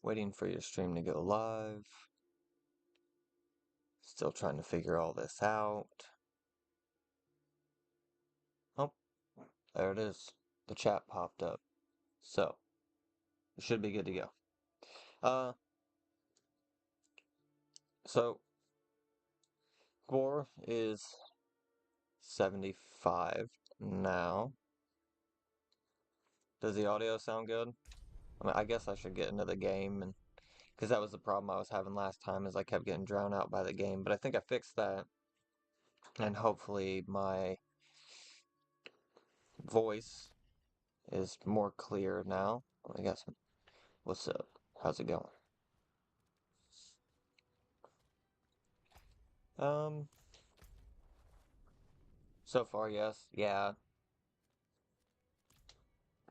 Waiting for your stream to go live. Still trying to figure all this out. Oh, there it is. The chat popped up. So, we should be good to go. So, score is 75 now. Does the audio sound good? I mean, I guess I should get into the game, and because that was the problem I was having last time, is I kept getting drowned out by the game. But I think I fixed that, and hopefully my voice is more clear now. I guess. What's up? How's it going? Um, so far, yes. Yeah,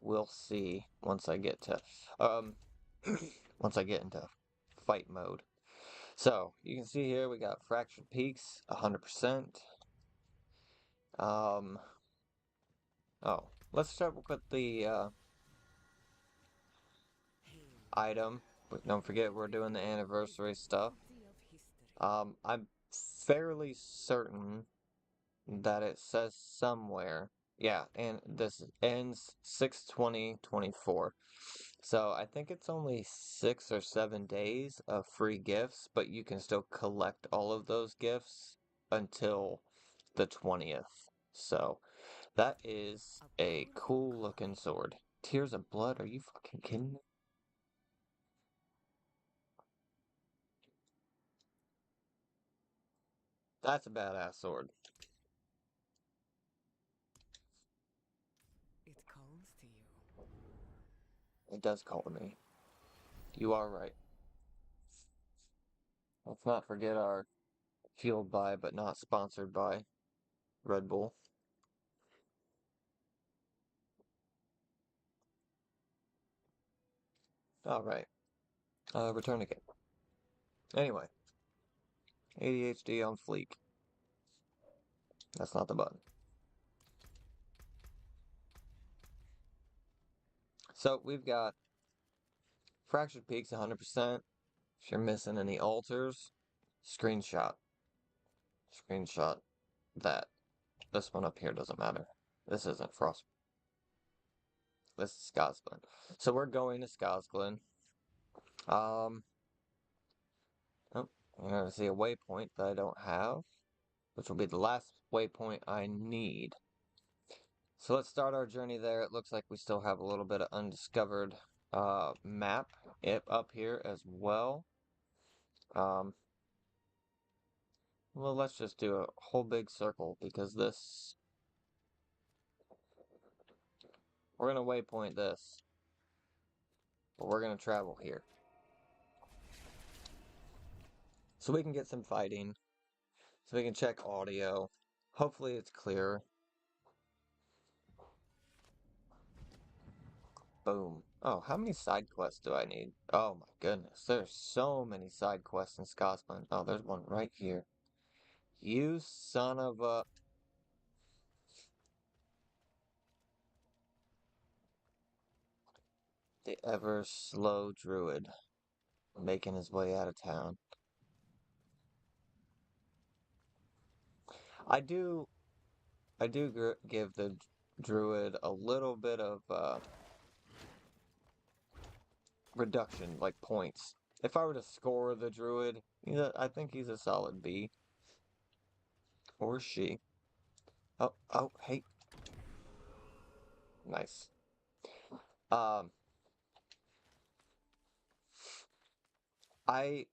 we'll see once I get to, um, once I get into fight mode. So, you can see here we got Fractured Peaks, 100%. Um, oh, let's start with the, item. But don't forget we're doing the anniversary stuff. I'm fairly certain that it says somewhere. Yeah, and this ends 6/20/24. So I think it's only 6 or 7 days of free gifts, but you can still collect all of those gifts until the 20th. So that is a cool looking sword. Tears of Blood, are you fucking kidding me? That's a badass sword. It calls to you. It does call to me. You are right. Let's not forget our fueled by but not sponsored by Red Bull. Alright. Return again. Anyway. ADHD on fleek. That's not the button. So we've got Fractured Peaks 100%. If you're missing any altars, screenshot. Screenshot that. This one up here doesn't matter. This isn't Frost. This is Scosglen. So we're going to Scosglen. Oh, I'm gonna see a waypoint that I don't have, which will be the last waypoint I need. So let's start our journey there. It looks like we still have a little bit of undiscovered map up here as well. Well, let's just do a whole big circle because this... We're going to waypoint this, but we're going to travel here. So we can get some fighting, so we can check audio. Hopefully it's clear. Boom. Oh, how many side quests do I need? Oh my goodness, there's so many side quests in Scotland. Oh, there's one right here. You son of a... The ever slow druid making his way out of town. I do give the druid a little bit of reduction, like points. If I were to score the druid, I think he's a solid B. Or she. Oh, oh, hey. Nice. Um, I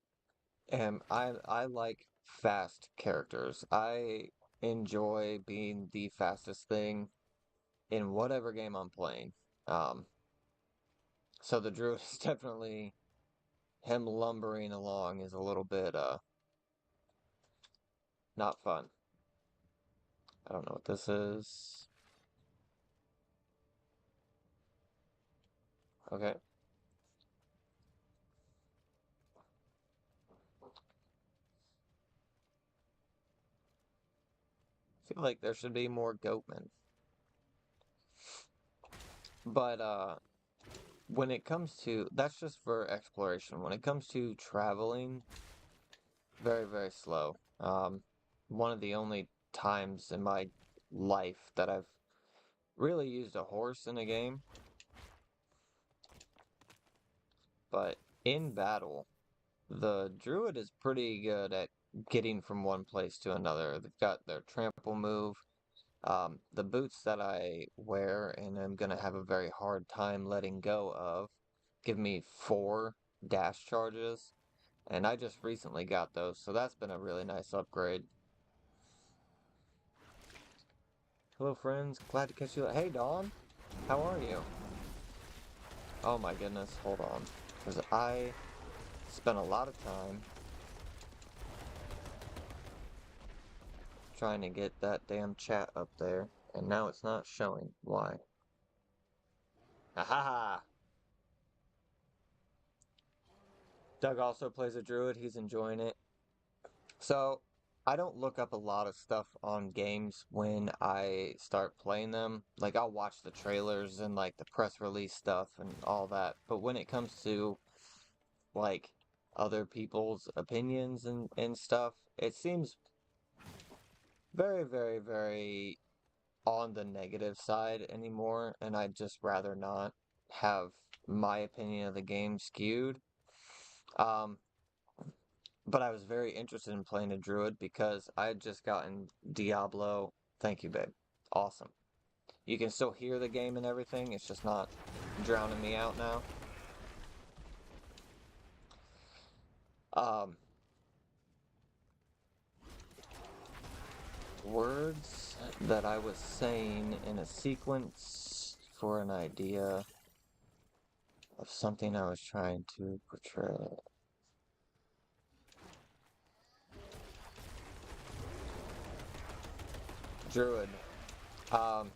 I like fast characters. I enjoy being the fastest thing in whatever game I'm playing. Um, so the druid is definitely him lumbering along is a little bit not fun. I don't know what this is. Okay. Feel like there should be more goatmen. But when it comes to, that's just for exploration. When it comes to traveling, very, very slow. One of the only times in my life that I've really used a horse in a game, but in battle, the druid is pretty good at getting from one place to another. They've got their trample move. The boots that I wear and I'm gonna have a very hard time letting go of give me 4 dash charges, and I just recently got those, so that's been a really nice upgrade. Hello friends, glad to catch you. Hey Dawn, how are you? Oh my goodness, hold on, because I spent a lot of time trying to get that damn chat up there, and now it's not showing. Why? Ahaha! Doug also plays a druid, he's enjoying it. So, I don't look up a lot of stuff on games when I start playing them. Like, I'll watch the trailers and, like, the press release stuff and all that. But when it comes to, like, other people's opinions and stuff, it seems very, very, very on the negative side anymore. And I'd just rather not have my opinion of the game skewed. But I was very interested in playing a druid because I had just gotten Diablo. Thank you, babe. Awesome. You can still hear the game and everything. It's just not drowning me out now. Words that I was saying in a sequence for an idea of something I was trying to portray. Druid. Um,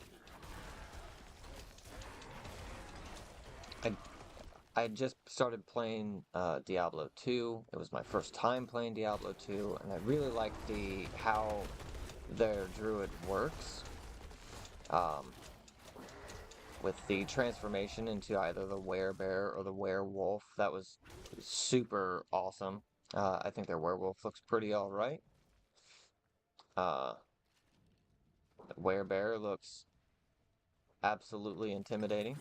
I just started playing Diablo 2. It was my first time playing Diablo 2, and I really like how their druid works. With the transformation into either the werebear or the werewolf, that was super awesome. I think their werewolf looks pretty alright. The werebear looks absolutely intimidating.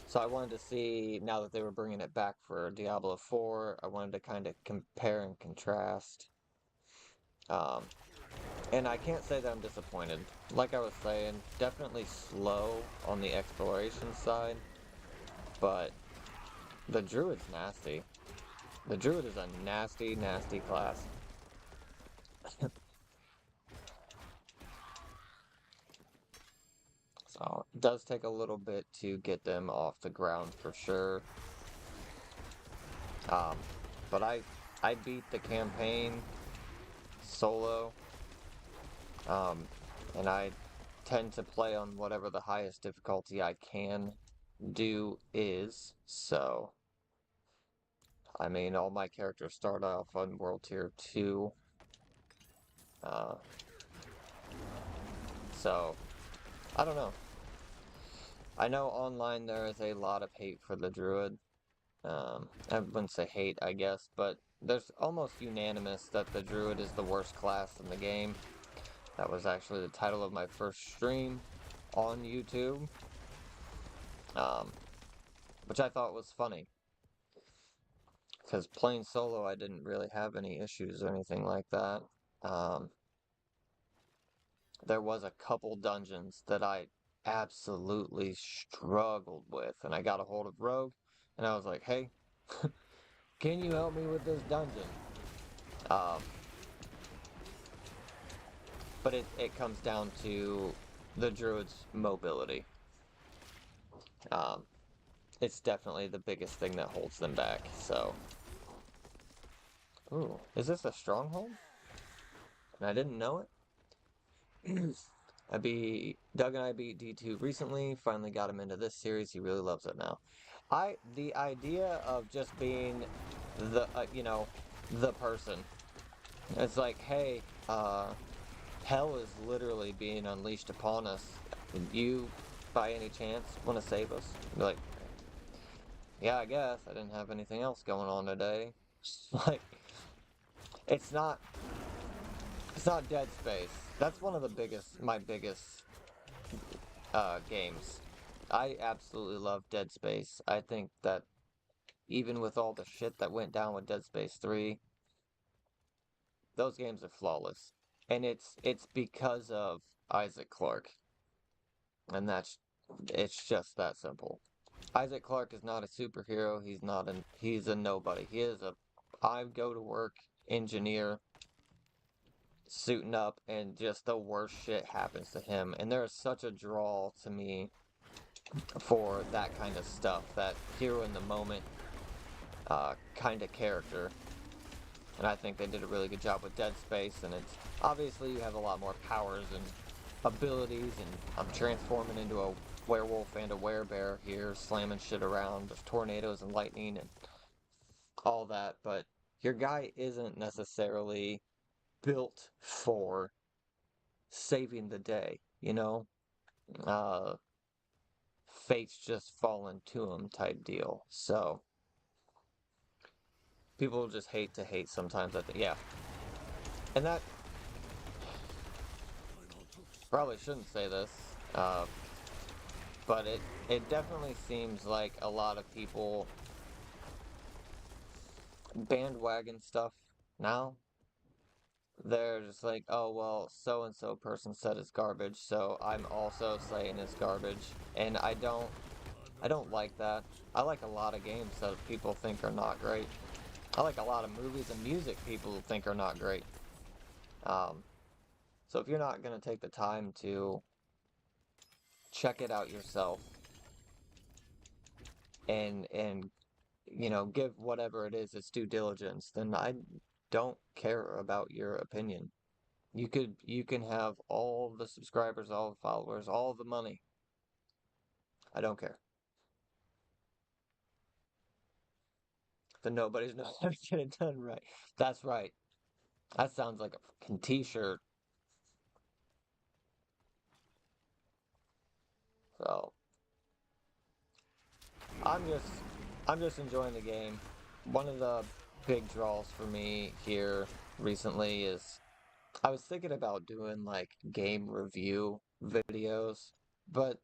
So I wanted to see, now that they were bringing it back for Diablo 4, I wanted to kind of compare and contrast. And I can't say that I'm disappointed. Like I was saying, definitely slow on the exploration side, but the druid's nasty. The druid is a nasty, nasty class. So it does take a little bit to get them off the ground for sure. But I beat the campaign solo, and I tend to play on whatever the highest difficulty I can do is. So, I mean, all my characters start off on World Tier 2. So, I don't know. I know online there is a lot of hate for the druid. I wouldn't say hate, I guess, but there's almost unanimous that the druid is the worst class in the game. That was actually the title of my first stream on YouTube, which I thought was funny. Because playing solo, I didn't really have any issues or anything like that. There was a couple dungeons that I absolutely struggled with, and I got a hold of Rogue, and I was like, hey, can you help me with this dungeon? But it comes down to the druid's mobility. It's definitely the biggest thing that holds them back, so. Ooh, is this a stronghold? And I didn't know it? Doug and I beat D2 recently, finally got him into this series, he really loves it now. The idea of just being the, the person. It's like, hey, hell is literally being unleashed upon us. You by any chance want to save us? Be like, yeah, I guess I didn't have anything else going on today. Like, it's not Dead Space. That's one of the my biggest games. I absolutely love Dead Space. I think that even with all the shit that went down with Dead Space 3, those games are flawless. And it's because of Isaac Clarke. And it's just that simple. Isaac Clarke is not a superhero. He's a nobody. He is a I go to work engineer suiting up and just the worst shit happens to him. And there is such a draw to me for that kind of stuff, that hero in the moment kind of character. And I think they did a really good job with Dead Space, and it's obviously you have a lot more powers and abilities, and I'm transforming into a werewolf and a werebear here, slamming shit around with tornadoes and lightning and all that, but your guy isn't necessarily built for saving the day, you know? Fate's just fallen to him type deal. So people just hate to hate sometimes. I think, yeah, and that probably shouldn't say this, but it definitely seems like a lot of people bandwagon stuff now. They're just like, oh well, so and so person said it's garbage, so I'm also saying it's garbage, and I don't like that. I like a lot of games that people think are not great. I like a lot of movies and music people think are not great. So if you're not gonna take the time to check it out yourself and give whatever it is its due diligence, then I don't care about your opinion. You can have all the subscribers, all the followers, all the money. I don't care. Then nobody's not gonna get it done right. That's right. That sounds like a fucking t-shirt. So I'm just I'm just enjoying the game. One of the big draws for me here recently is I was thinking about doing like game review videos, but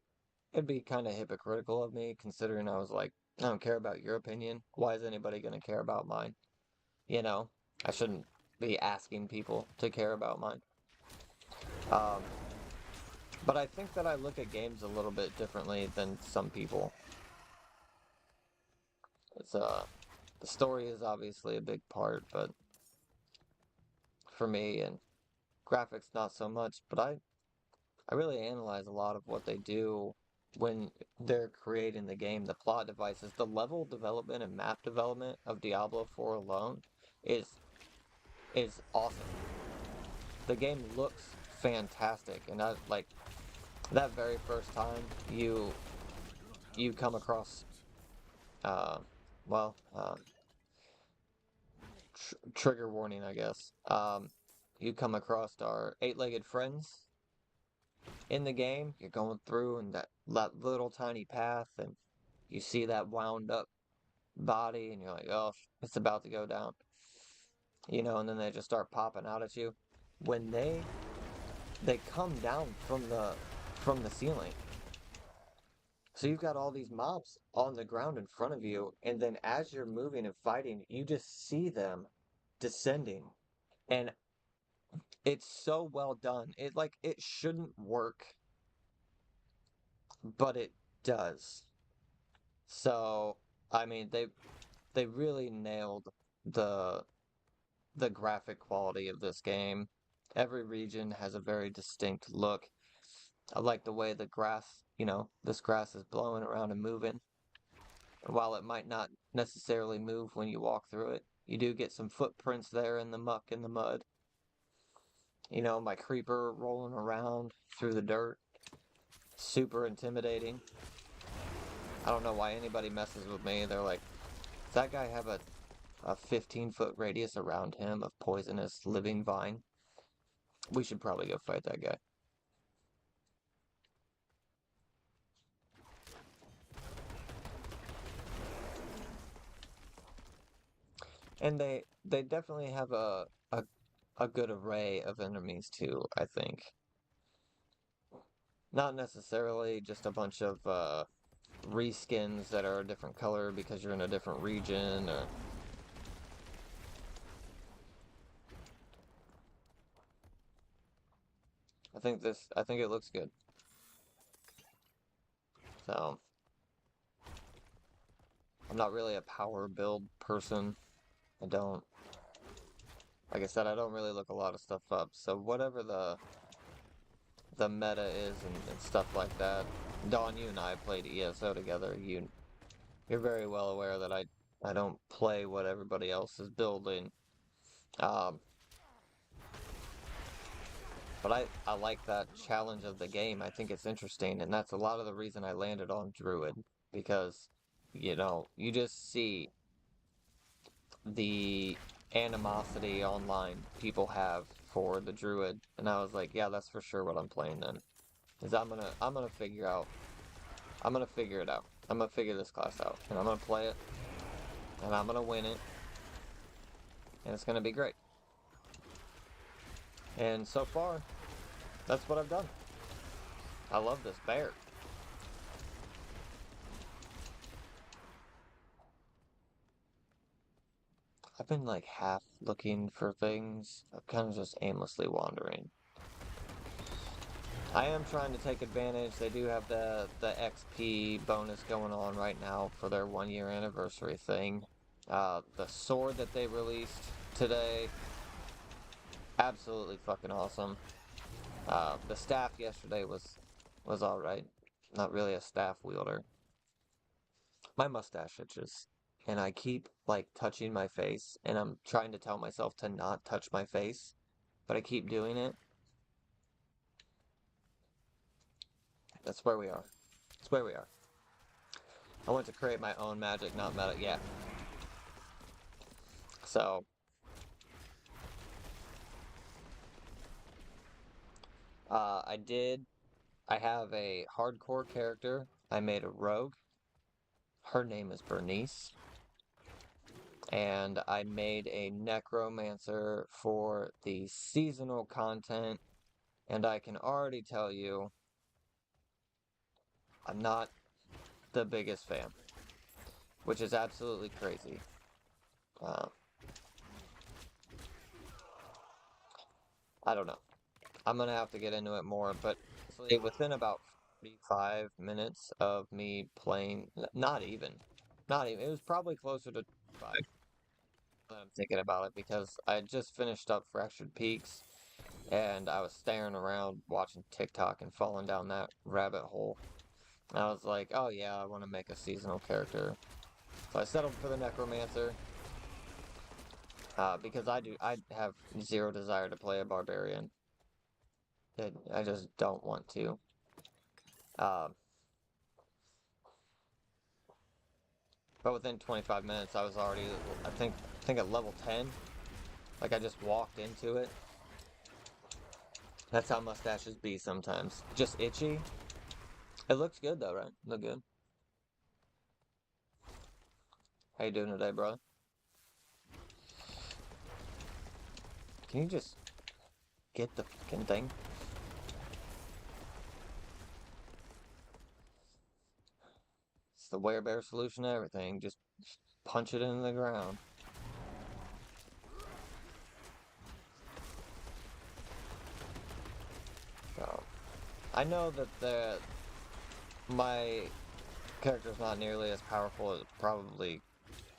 it'd be kind of hypocritical of me considering I was like, I don't care about your opinion. Why is anybody going to care about mine? You know, I shouldn't be asking people to care about mine. Um, but I think that I look at games a little bit differently than some people. It's the story is obviously a big part, but for me and graphics not so much. But I really analyze a lot of what they do when they're creating the game, the plot devices, the level development and map development of Diablo 4 alone is awesome. The game looks fantastic, and I like that very first time you come across uh well trigger warning, I guess. You come across our eight-legged friends in the game. You're going through and that little tiny path, and you see that wound up body, and you're like, oh, it's about to go down. And then they just start popping out at you. When they come down from the ceiling. So you've got all these mobs on the ground in front of you, and then as you're moving and fighting, you just see them descending. And it's so well done. It shouldn't work, but it does. So, I mean, they really nailed the the graphic quality of this game. Every region has a very distinct look. I like the way the grass, this grass is blowing around and moving. While it might not necessarily move when you walk through it, you do get some footprints there in the muck and the mud. My creeper rolling around through the dirt. Super intimidating. I don't know why anybody messes with me. They're like, does that guy have a 15-foot radius around him of poisonous living vine? We should probably go fight that guy. And they definitely have a good array of enemies too, I think. Not necessarily just a bunch of reskins that are a different color because you're in a different region or I think it looks good. So I'm not really a power build person. I don't like I said, I don't really look a lot of stuff up. So whatever the meta is and stuff like that. Dawn, you and I played ESO together. You're very well aware that I don't play what everybody else is building. Um, but I like that challenge of the game. I think it's interesting, and that's a lot of the reason I landed on druid because you just see the animosity online people have for the druid, and I was like, yeah, that's for sure what I'm playing then. Is I'm gonna figure out I'm gonna figure it out. I'm gonna figure this class out, and I'm gonna play it, and I'm gonna win it, and it's gonna be great. And so far, that's what I've done. I love this bear. I've been like half looking for things. I'm kind of just aimlessly wandering. I am trying to take advantage. They do have the XP bonus going on right now for their 1 year anniversary thing. The sword that they released today, absolutely fucking awesome. The staff yesterday was all right. Not really a staff wielder. My mustache itches, and I keep like touching my face, and I'm trying to tell myself to not touch my face, but I keep doing it. That's where we are. That's where we are. I want to create my own magic, not meta. Yeah. So, I did. I have a hardcore character. I made a rogue. Her name is Bernice. And I made a necromancer for the seasonal content. And I can already tell you, I'm not the biggest fan, which is absolutely crazy. Uh, I don't know. I'm gonna have to get into it more, but within about 45 minutes of me playing, not even, it was probably closer to 5 that I'm thinking about it because I had just finished up Fractured Peaks and I was staring around watching TikTok and falling down that rabbit hole. And I was like, oh yeah, I want to make a seasonal character. So I settled for the Necromancer because I have zero desire to play a Barbarian. I just don't want to. Um, but within 25 minutes, I was already, I think at level 10. Like I just walked into it. That's how mustaches be sometimes. Just itchy. It looks good though, right? Look good. How you doing today, bro? Can you just get the fucking thing? It's the werebear solution to everything. Just punch it into the ground. So, I know that my character's not nearly as powerful as it probably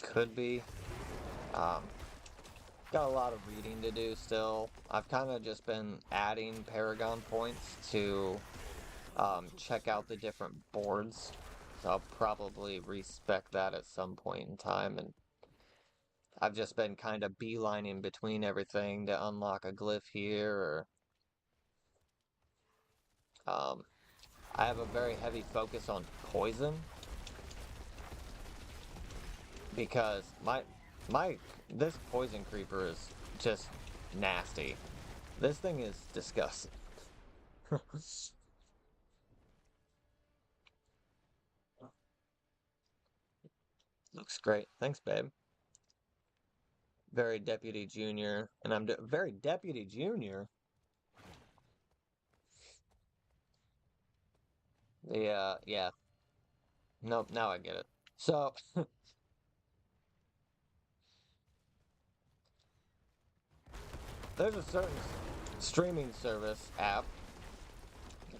could be. Um, got a lot of reading to do still. I've kind of just been adding Paragon points to check out the different boards. So I'll probably respec that at some point in time. And I've just been kind of beelining between everything to unlock a glyph here. Or I have a very heavy focus on poison because this poison creeper is just nasty. This thing is disgusting. Looks great. Thanks, babe. Very Deputy Junior, and I'm very Deputy Junior. Yeah. Nope, now I get it. So, there's a certain streaming service app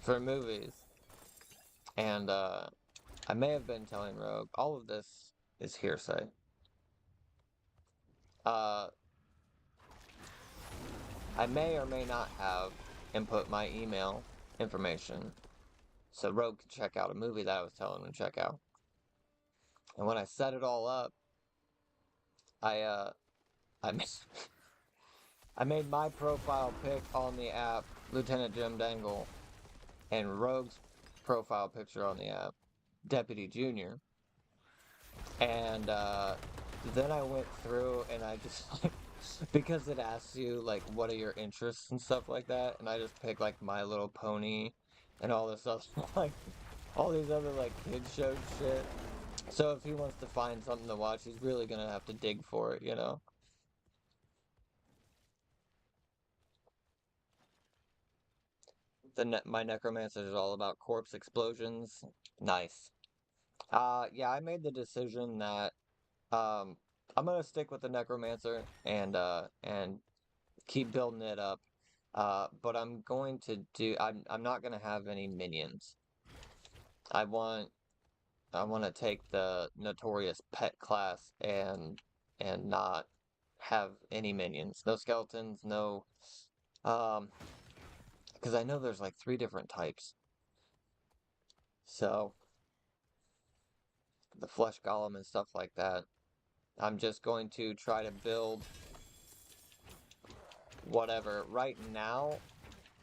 for movies, and I may have been telling Rogue, all of this is hearsay. Uh, I may or may not have input my email information so Rogue could check out a movie that I was telling him to check out. And when I set it all up, I I I made my profile pic on the app Lieutenant Jim Dangle, and Rogue's profile picture on the app Deputy Junior. And then I went through and I just like, because it asks you like what are your interests and stuff like that, and I just picked like My Little Pony and all this other like all these other like kids show shit. So if he wants to find something to watch, he's really gonna have to dig for it, you know. My necromancer is all about corpse explosions. Nice. Yeah, I made the decision that um I'm gonna stick with the necromancer and keep building it up. But I'm going to do I'm not gonna have any minions. I want I want to take the notorious pet class and not have any minions. No skeletons, no um because I know there's like 3 different types. So the flesh golem and stuff like that. I'm just going to try to build whatever. Right now,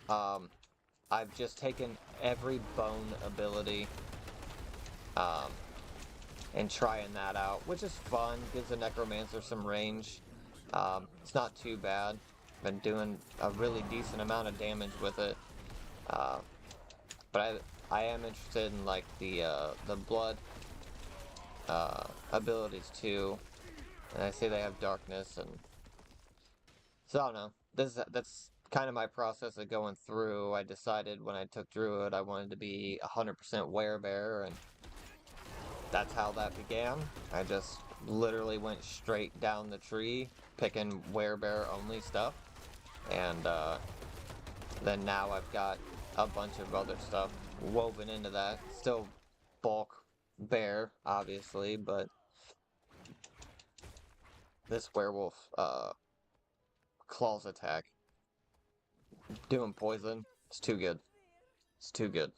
um I've just taken every bone ability um and trying that out, which is fun. Gives the necromancer some range. It's not too bad. Been doing a really decent amount of damage with it. Uh, but I am interested in like the blood abilities too. And I say they have darkness, and so I don't know. That's kind of my process of going through. I decided when I took druid I wanted to be 100% werebear, and that's how that began. I just literally went straight down the tree, picking werebear only stuff, and then now I've got a bunch of other stuff woven into that. Still bulk bear, obviously, but this werewolf claws attack, doing poison, it's too good. It's too good.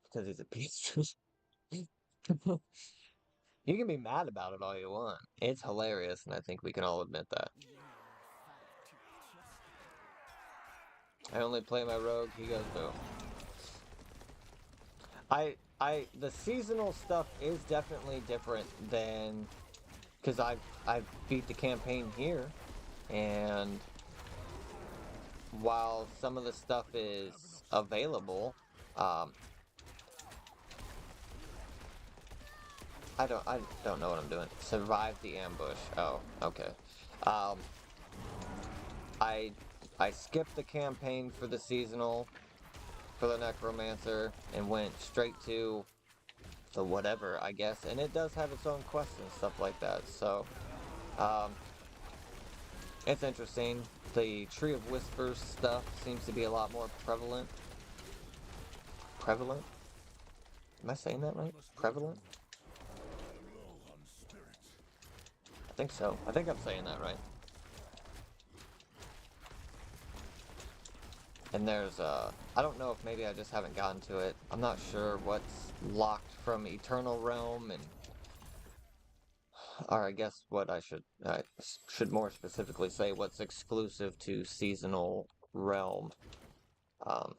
Because he's a piece. You can be mad about it all you want. It's hilarious, and I think we can all admit that. I only play my rogue, he goes boom. The seasonal stuff is definitely different than, because I've beat the campaign here, and while some of the stuff is available, I don't know what I'm doing. Survive the ambush. Oh, okay. Um, I I skipped the campaign for the seasonal for the necromancer and went straight to the whatever, I guess. And it does have its own quests and stuff like that. So, um, it's interesting. The Tree of Whispers stuff seems to be a lot more prevalent. Prevalent? Am I saying that right? Prevalent? I think so. I think I'm saying that right. And there's, I don't know if maybe I just haven't gotten to it. I'm not sure what's locked from Eternal Realm, and, or I guess what I should more specifically say what's exclusive to Seasonal Realm. Um,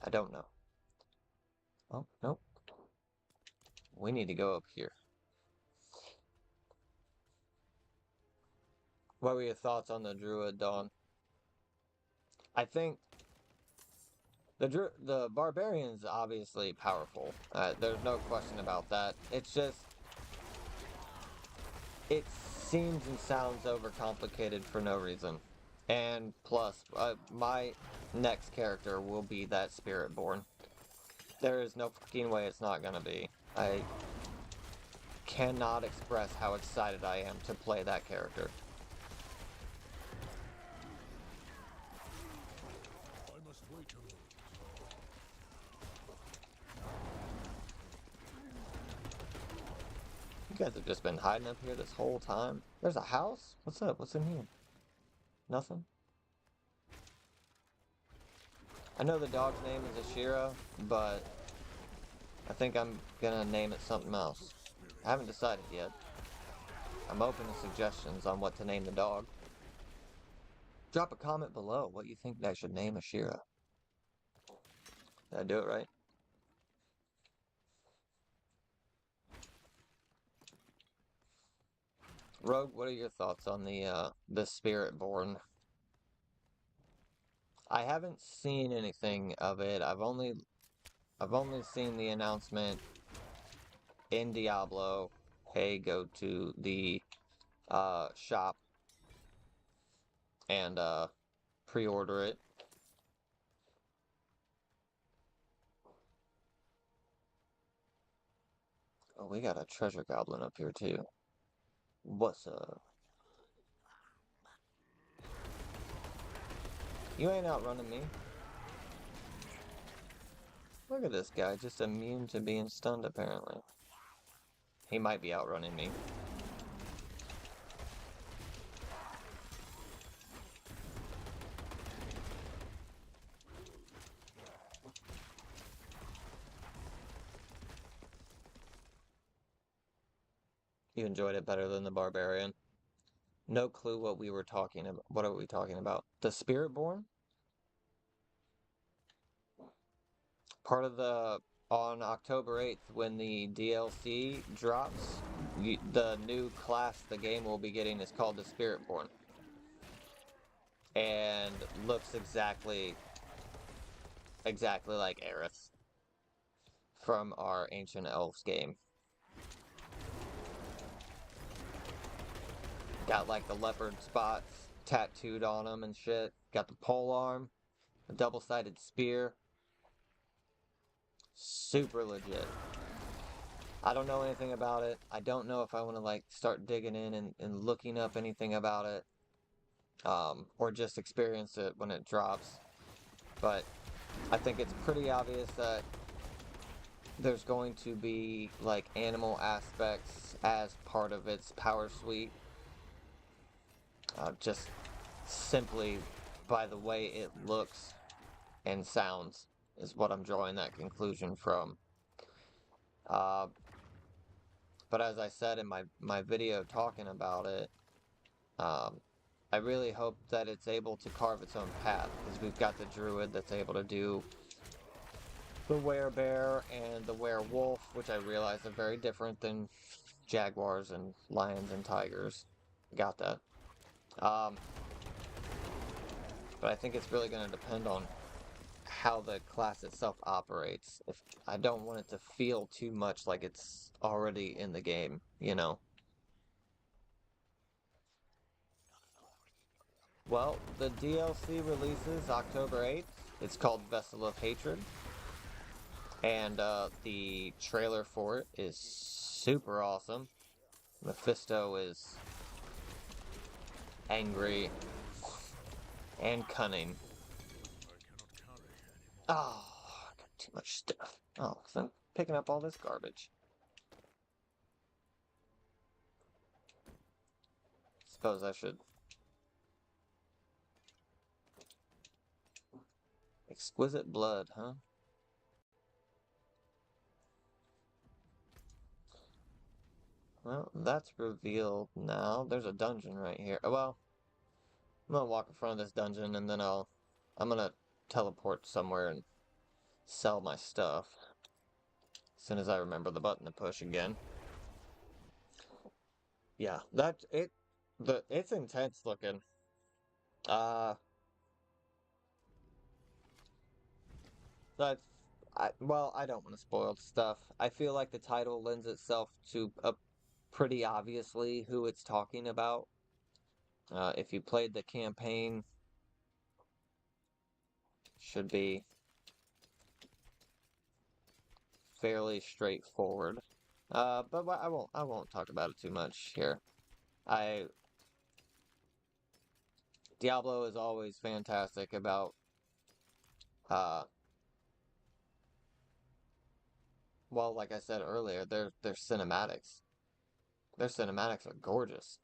I don't know. Oh, nope. We need to go up here. What were your thoughts on the Druid, Dawn? I think The barbarian's obviously powerful. There's no question about that. It's just it seems and sounds overcomplicated for no reason. And plus, my next character will be that Spiritborn. There is no fucking way it's not gonna be. I cannot express how excited I am to play that character. I must wait a moment. You guys have just been hiding up here this whole time. There's a house? What's up? What's in here? Nothing? I know the dog's name is Ashira, but I think I'm gonna name it something else. I haven't decided yet. I'm open to suggestions on what to name the dog. Drop a comment below what you think I should name Ashira. Did I do it right? Rogue, what are your thoughts on the Spiritborn? I haven't seen anything of it. I've only seen the announcement in Diablo. Hey, go to the shop and pre-order it. Oh, we got a treasure goblin up here too. What's up? You ain't outrunning me. Look at this guy, just immune to being stunned apparently. He might be outrunning me. You enjoyed it better than the barbarian. No clue what we were talking about. What are we talking about? The Spiritborn? Part of on October 8th when the DLC drops, the new class the game will be getting is called the Spiritborn. And looks exactly like Aerith from our Ancient Elves game. Got like the leopard spots tattooed on them and shit. Got the pole arm, a double-sided spear. Super legit. I don't know anything about it. I don't know if I want to like start digging in and looking up anything about it. Or just experience it when it drops. But I think it's pretty obvious that there's going to be like animal aspects as part of its power suite. Just simply by the way it looks and sounds is what I'm drawing that conclusion from. But as I said in my video talking about it, I really hope that it's able to carve its own path, because we've got the druid that's able to do the werebear and the werewolf, which I realize are very different than jaguars and lions and tigers. Got that. But I think it's really going to depend on how the class itself operates. If I don't want it to feel too much like it's already in the game, you know. Well, the DLC releases October 8th. It's called Vessel of Hatred. And the trailer for it is super awesome. Mephisto is angry and cunning. Oh, I got too much stuff. Oh, so I'm picking up all this garbage. Suppose I should. Exquisite blood, huh? Well, that's revealed now. There's a dungeon right here. Oh, well, I'm gonna walk in front of this dungeon and then I'm gonna teleport somewhere and sell my stuff. As soon as I remember the button to push again. Yeah, it's intense looking. That's well, I don't want to spoil stuff. I feel like the title lends itself to a pretty obviously who it's talking about. If you played the campaign, should be fairly straightforward. But I won't talk about it too much here. I Diablo is always fantastic about uh well, like I said earlier, their cinematics. Their cinematics are gorgeous.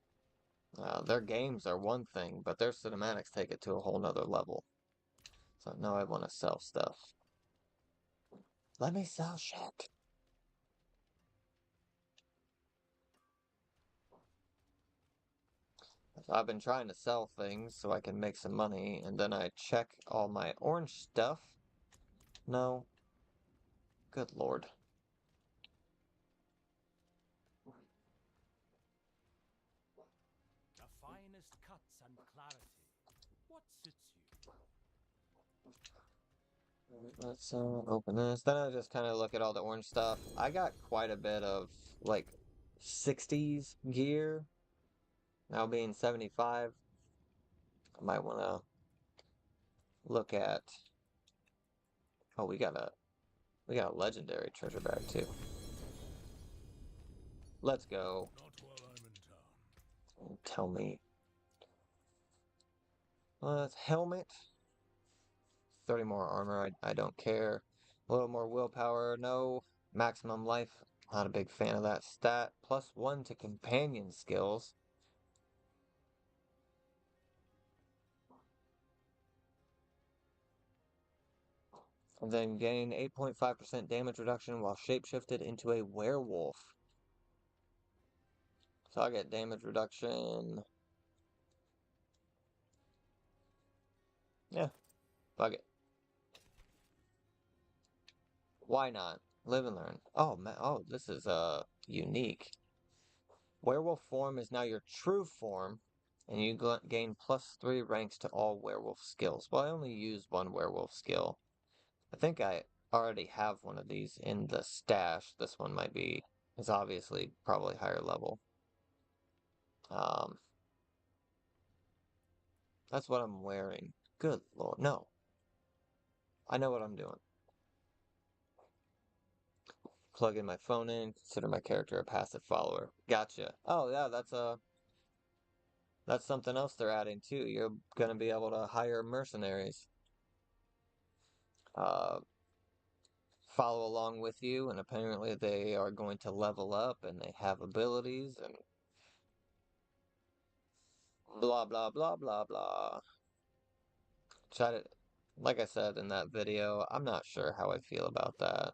Their games are one thing, but their cinematics take it to a whole nother level. So now I want to sell stuff. Let me sell shit. So I've been trying to sell things so I can make some money, and then I check all my orange stuff. No. Good lord. The finest cuts and clarity. What suits you? Let's open this. Then I just kind of look at all the orange stuff. I got quite a bit of like 60s gear. Now being 75, I might want to look at. Oh, we got a legendary treasure bag too. Let's go. Not while I'm in town. Tell me. Helmet. 30 more armor. I don't care. A little more willpower. No. Maximum life. Not a big fan of that stat. +1 to companion skills. And then gain 8.5% damage reduction while shapeshifted into a werewolf. So I get damage reduction. Yeah, fuck it. Why not? Live and learn. Oh man, oh, this is unique. Werewolf form is now your true form, and you gain +3 ranks to all werewolf skills. Well, I only use one werewolf skill. I think I already have one of these in the stash. This one is obviously probably higher level. Um, that's what I'm wearing. Good lord, no. I know what I'm doing. Plug in my phone in, consider my character a passive follower. Gotcha. Oh yeah, that's something else they're adding too. You're gonna be able to hire mercenaries. Uh, follow along with you, and apparently they are going to level up and they have abilities and blah blah blah blah blah. Try to, like I said in that video, I'm not sure how I feel about that.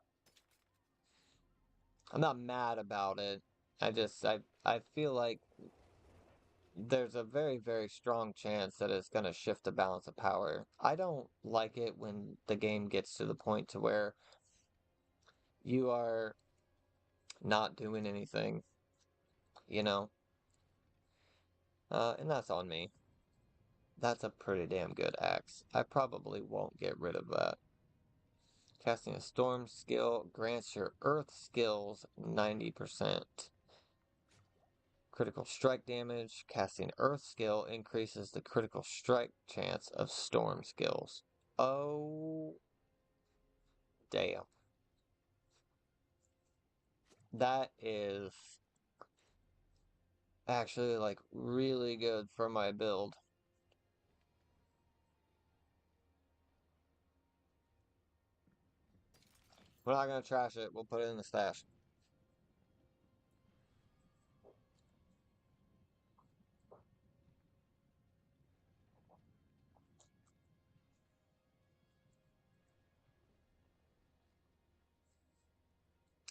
I'm not mad about it. I feel like there's a very, very strong chance that it's going to shift the balance of power. I don't like it when the game gets to the point to where you are not doing anything, you know? And that's on me. That's a pretty damn good axe. I probably won't get rid of that. Casting a storm skill grants your earth skills 90%. Critical strike damage. Casting earth skill increases the critical strike chance of storm skills. Oh, damn. That is actually like really good for my build. We're not gonna trash it. We'll put it in the stash.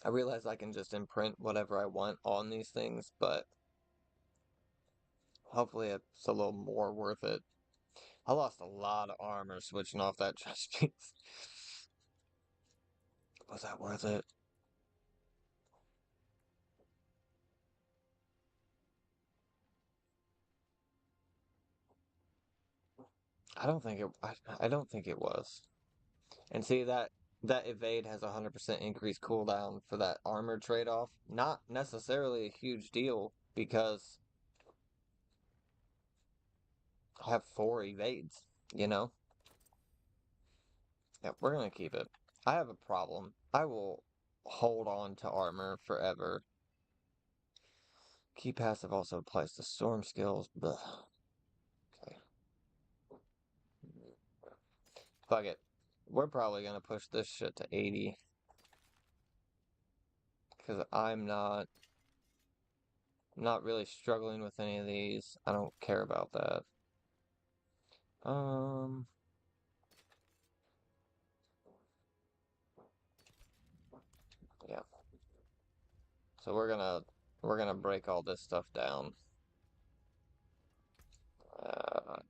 I realize I can just imprint whatever I want on these things, but hopefully it's a little more worth it. I lost a lot of armor switching off that chest piece. Was that worth it? I don't think it was. And see that that evade has 100% increased cooldown for that armor trade-off. Not necessarily a huge deal because I have 4 evades, you know? Yeah, we're gonna keep it. I have a problem. I will hold on to armor forever. Key passive also applies to storm skills. Blah. Okay. Fuck it. We're probably gonna push this shit to 80. Because I'm not really struggling with any of these. I don't care about that. Yeah. So we're gonna break all this stuff down. Uh,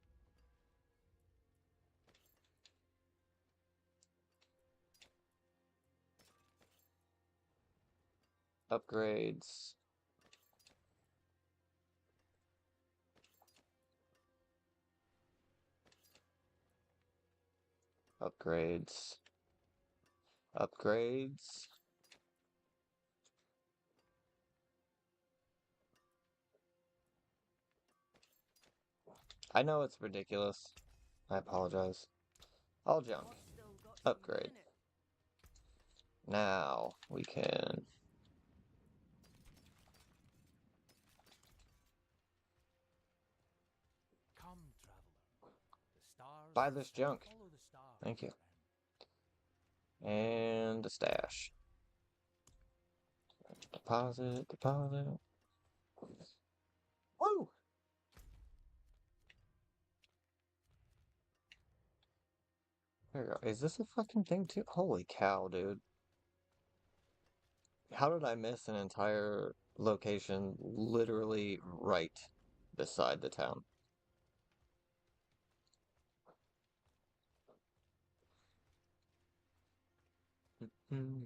upgrades. Upgrades. Upgrades. I know it's ridiculous. I apologize. All junk. Upgrade. Now we can Come, traveler. The stars buy this junk. follow the stars. Thank you. friend. And a stash. Deposit, deposit. Woo! There we go. Is this a fucking thing too? Holy cow, dude. How did I miss an entire location literally right beside the town? Hmm.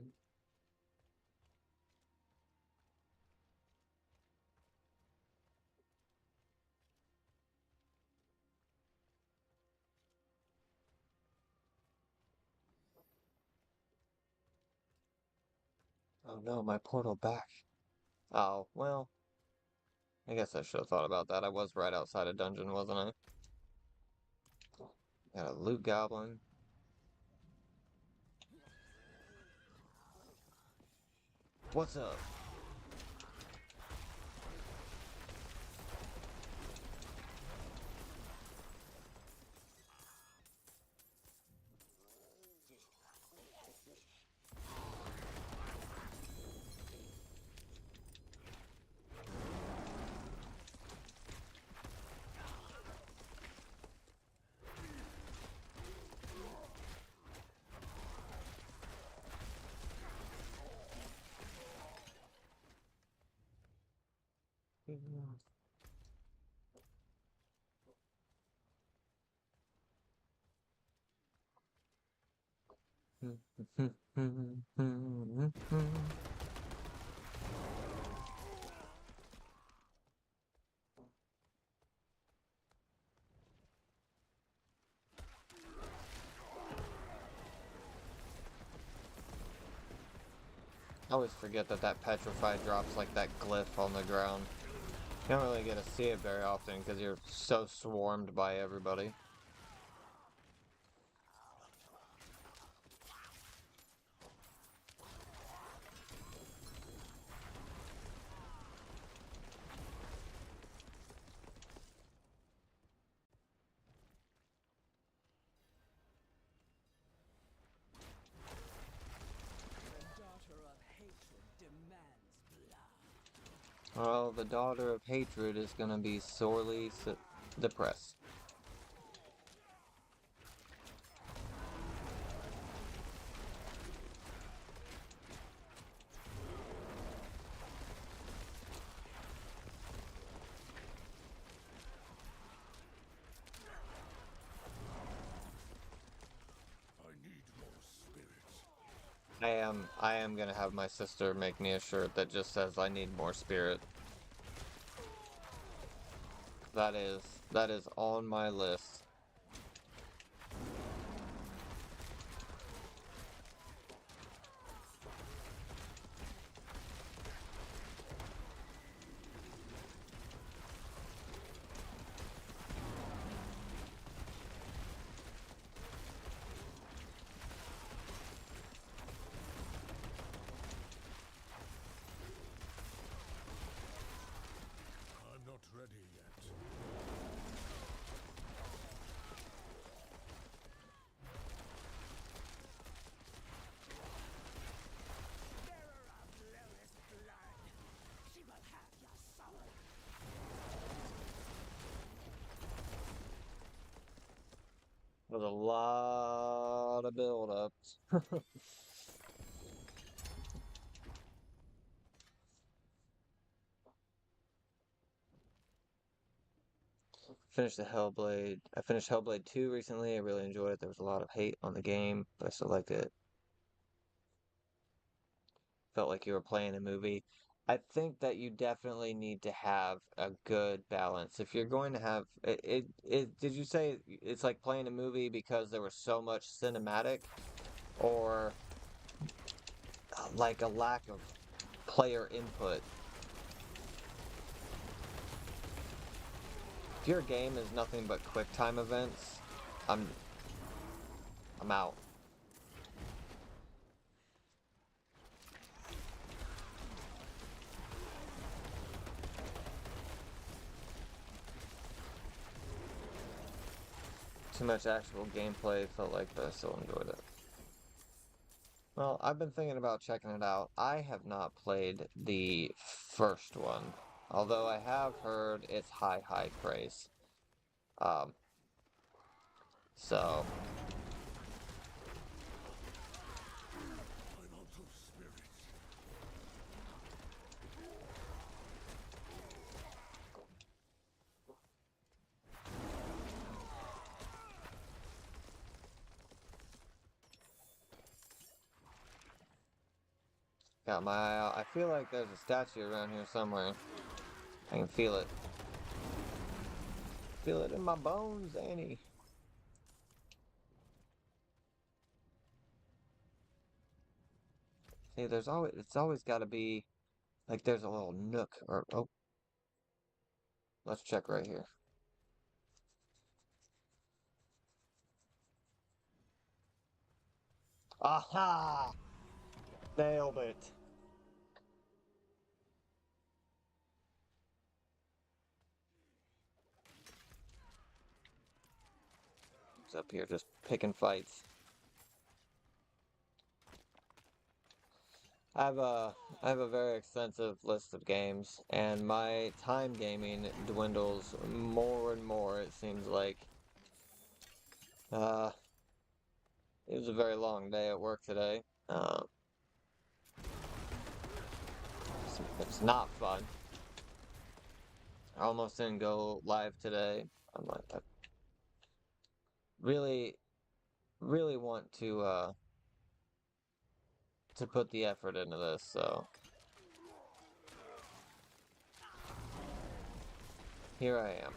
Oh no, my portal back. Oh, well, I guess I should have thought about that. I was right outside a dungeon, wasn't I? Got a loot goblin. What's up? I always forget that that petrified drops like that glyph on the ground. You don't really get to see it very often because you're so swarmed by everybody. The daughter of hatred demands blood. Well, the daughter of hatred is gonna be sorely depressed. I need more spirits. I am gonna have my sister make me a shirt that just says I need more spirit. That is on my list. was a lot of build-ups. Finished the Hellblade. I finished Hellblade 2 recently. I really enjoyed it. There was a lot of hate on the game, but I still liked it. Felt like you were playing a movie. I think that you definitely need to have a good balance. If you're going to have did you say it's like playing a movie because there was so much cinematic, or like a lack of player input? If your game is nothing but quick time events, I'm out. Too much actual gameplay felt like, but I still enjoyed it. Well, I've been thinking about checking it out. I have not played the first one, although I have heard it's high praise. Um, so got my eye out. I feel like there's a statue around here somewhere. I can feel it. Feel it in my bones, Annie. See, it's always got to be like there's a little nook or oh, let's check right here. Aha! Nailed it. It's up here just picking fights. I have a very extensive list of games, and my time gaming dwindles more and more, it seems like. Uh, it was a very long day at work today. It's not fun. I almost didn't go live today. I'm like, I really want to put the effort into this, so here I am.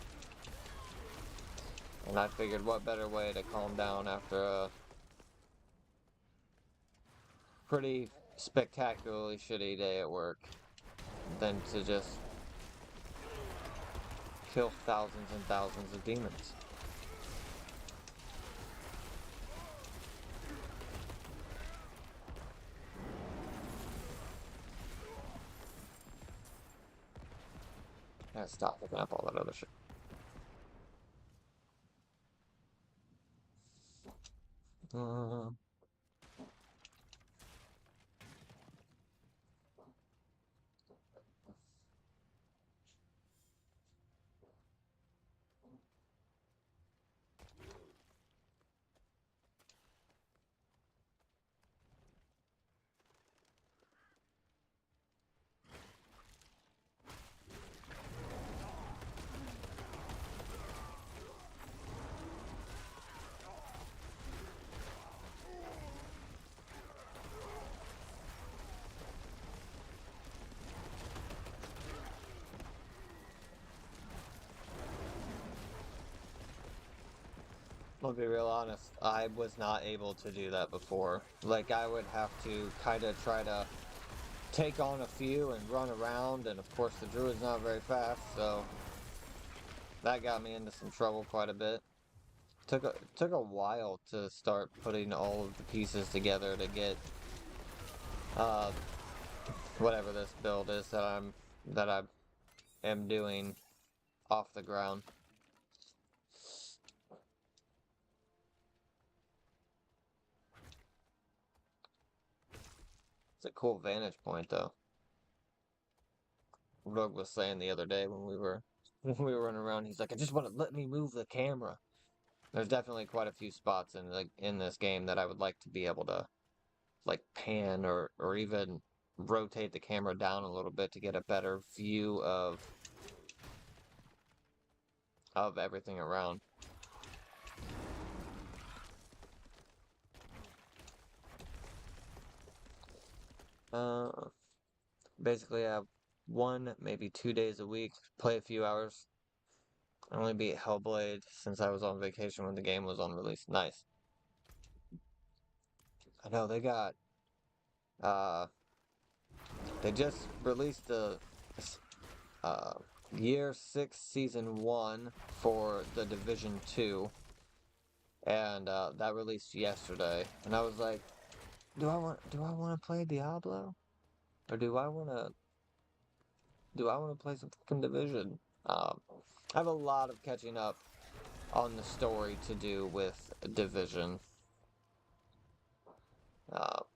And I figured what better way to calm down after a pretty spectacularly shitty day at work than to just kill thousands and thousands of demons. I gotta stop looking up all that other shit. Uh, I'll be real honest, I was not able to do that before. Like, I would have to kind of try to take on a few and run around, and of course the druid's not very fast, so that got me into some trouble quite a bit. Took a while to start putting all of the pieces together to get uh, whatever this build is that I am doing off the ground. It's a cool vantage point, though. Rogue was saying the other day when we were when we were running around, he's like, I just want to let me move the camera. There's definitely quite a few spots in this game that I would like to be able to like pan or even rotate the camera down a little bit to get a better view of everything around. Basically I have 1, maybe 2 days a week, play a few hours. I only beat Hellblade since I was on vacation when the game was on release. Nice. I know uh they just released the uh Year 6 Season 1 for the Division 2, and that released yesterday, and I was like, do I want to play Diablo, or do I want to play some fucking Division? I have a lot of catching up on the story to do with Division.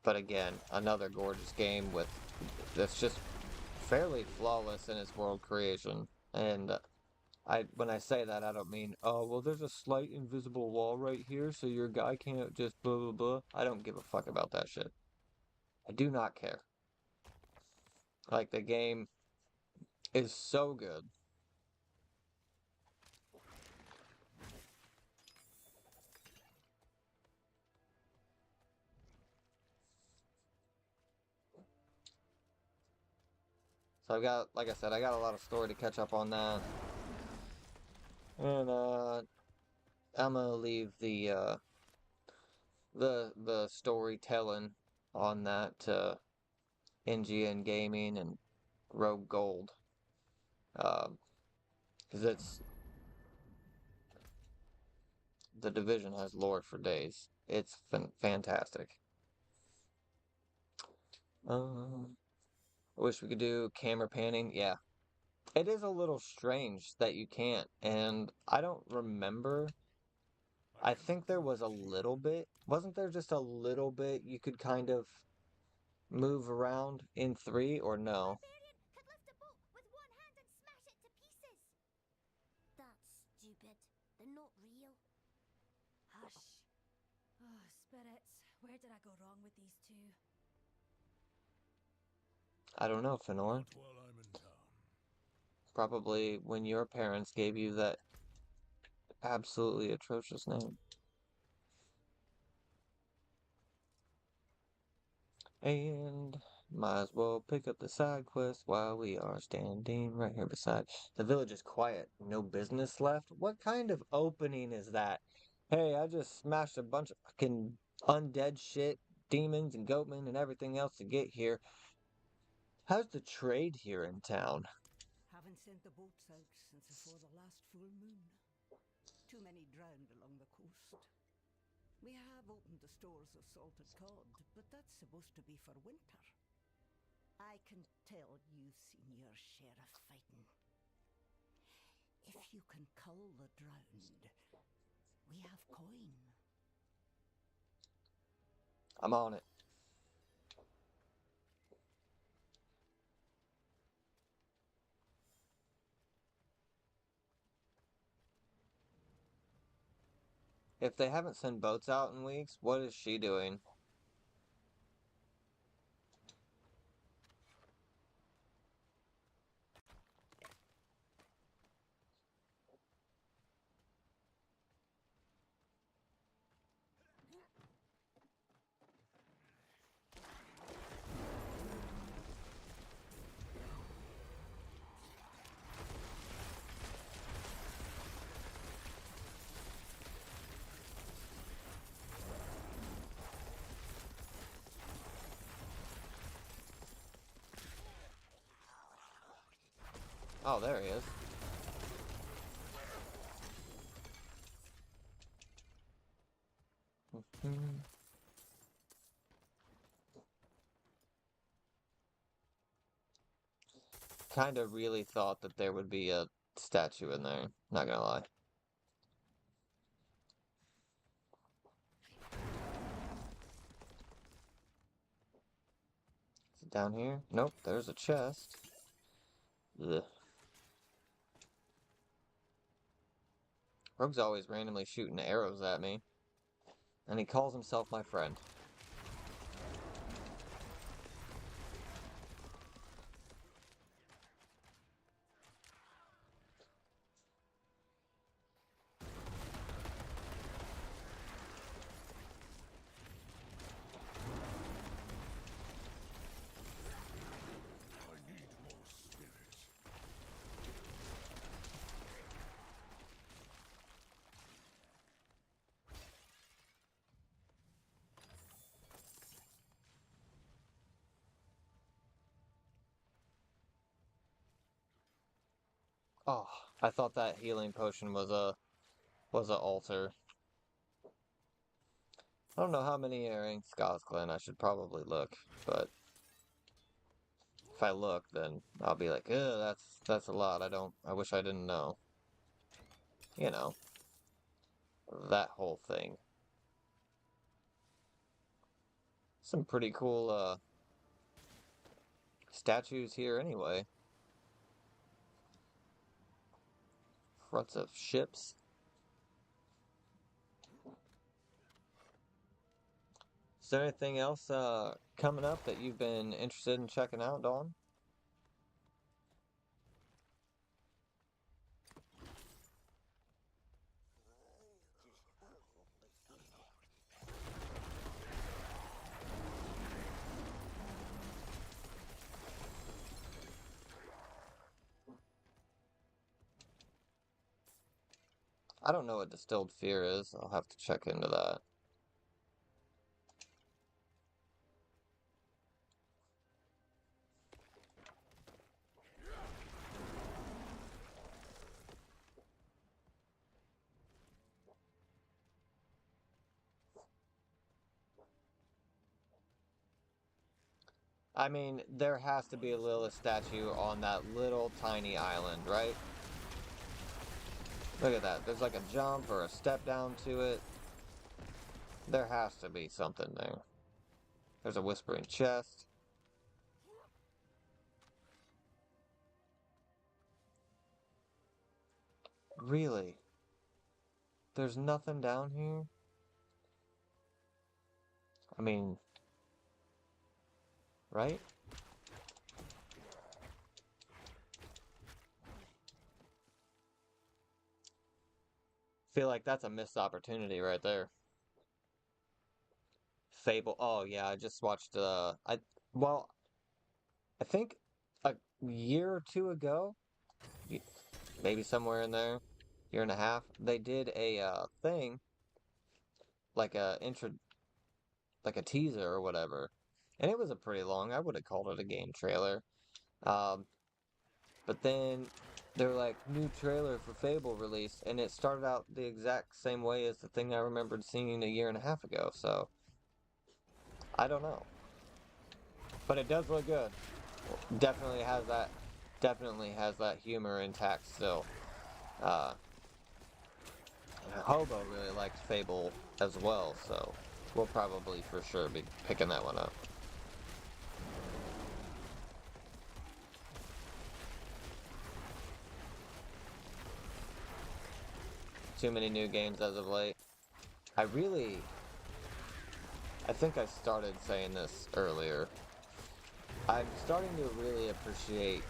But again, another gorgeous game that's just fairly flawless in its world creation. And when I say that, I don't mean, oh, well, there's a slight invisible wall right here, so your guy can't just blah, blah, blah. I don't give a fuck about that shit. I do not care. Like, the game is so good. So like I said, I got a lot of story to catch up on that. And, I'm gonna leave the storytelling on that to NGN Gaming and Rogue Gold. Because the Division has lore for days. It's fantastic. I wish we could do camera panning. Yeah. It is a little strange that you can't, and I don't remember. I think there was a little bit. Wasn't there just a little bit you could kind of move around in 3, or no? Barbarian could lift a boat with one hand and smash it to pieces. That's stupid. They're not real. Hush. Oh, spirits, where did I go wrong with these two? I don't know, Fenor. Not while I'm in town. Probably when your parents gave you that absolutely atrocious name. And might as well pick up the side quest while we are standing right here beside. The village is quiet. No business left? What kind of opening is that? Hey, I just smashed a bunch of fucking undead shit, demons and goatmen and everything else to get here. How's the trade here in town? Haven't sent the boats out since before the last full moon. Too many drowned along the coast. We have opened the stores of salted cod, but that's supposed to be for winter. I can tell you've seen your share of fighting. If you can cull the drowned, we have coin. I'm on it. If they haven't sent boats out in weeks, what is she doing? Oh, there he is. Kind of really thought that there would be a statue in there, not gonna lie. Is it down here? Nope, there's a chest. Ugh. Rogue's always randomly shooting arrows at me. And he calls himself my friend. Oh, I thought that healing potion was a altar. I don't know how many are in Scosglen. I should probably look, but if I look, then I'll be like, ugh, that's a lot. I wish I didn't know. You know, that whole thing. Some pretty cool statues here anyway. Fronts of ships. Is there anything else coming up that you've been interested in checking out, Dawn? I don't know what Distilled Fear is. I'll have to check into that. I mean, there has to be a Lilith statue on that little tiny island, right? Look at that. There's like a jump or a step down to it. There has to be something there. There's a whispering chest. Really? There's nothing down here? I mean, right? Feel like that's a missed opportunity right there. Fable. Oh yeah, I just watched well, I think a year or two ago, maybe somewhere in there, year and a half, they did a thing like like a teaser or whatever. And it was a pretty long, I would have called it a game trailer. Um, but then they were like, new trailer for Fable released, and it started out the exact same way as the thing I remembered seeing a year and a half ago, so I don't know. But it does look good. Definitely has that humor intact still. Uh, Hobo really likes Fable as well, so we'll probably for sure be picking that one up. Too many new games as of late. I think I started saying this earlier. I'm starting to really appreciate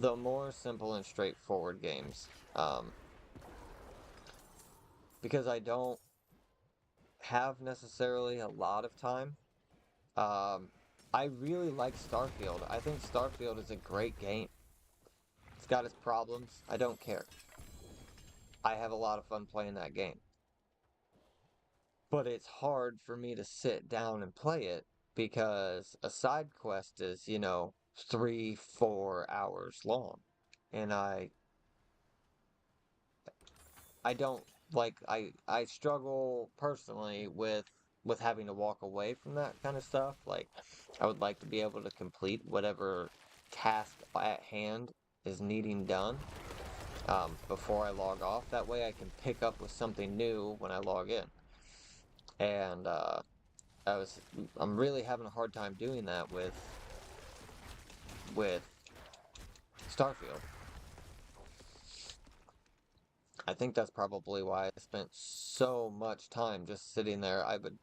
the more simple and straightforward games. Because I don't have necessarily a lot of time. I really like Starfield. I think Starfield is a great game. It's got its problems. I don't care. I have a lot of fun playing that game. But it's hard for me to sit down and play it because a side quest is, 3, 4 hours long. And I don't I struggle personally with having to walk away from that kind of stuff. Like I would like to be able to complete whatever task at hand is needing done before I log off. That way I can pick up with something new when I log in. And I'm really having a hard time doing that with Starfield. I think that's probably why I spent so much time just sitting there. I would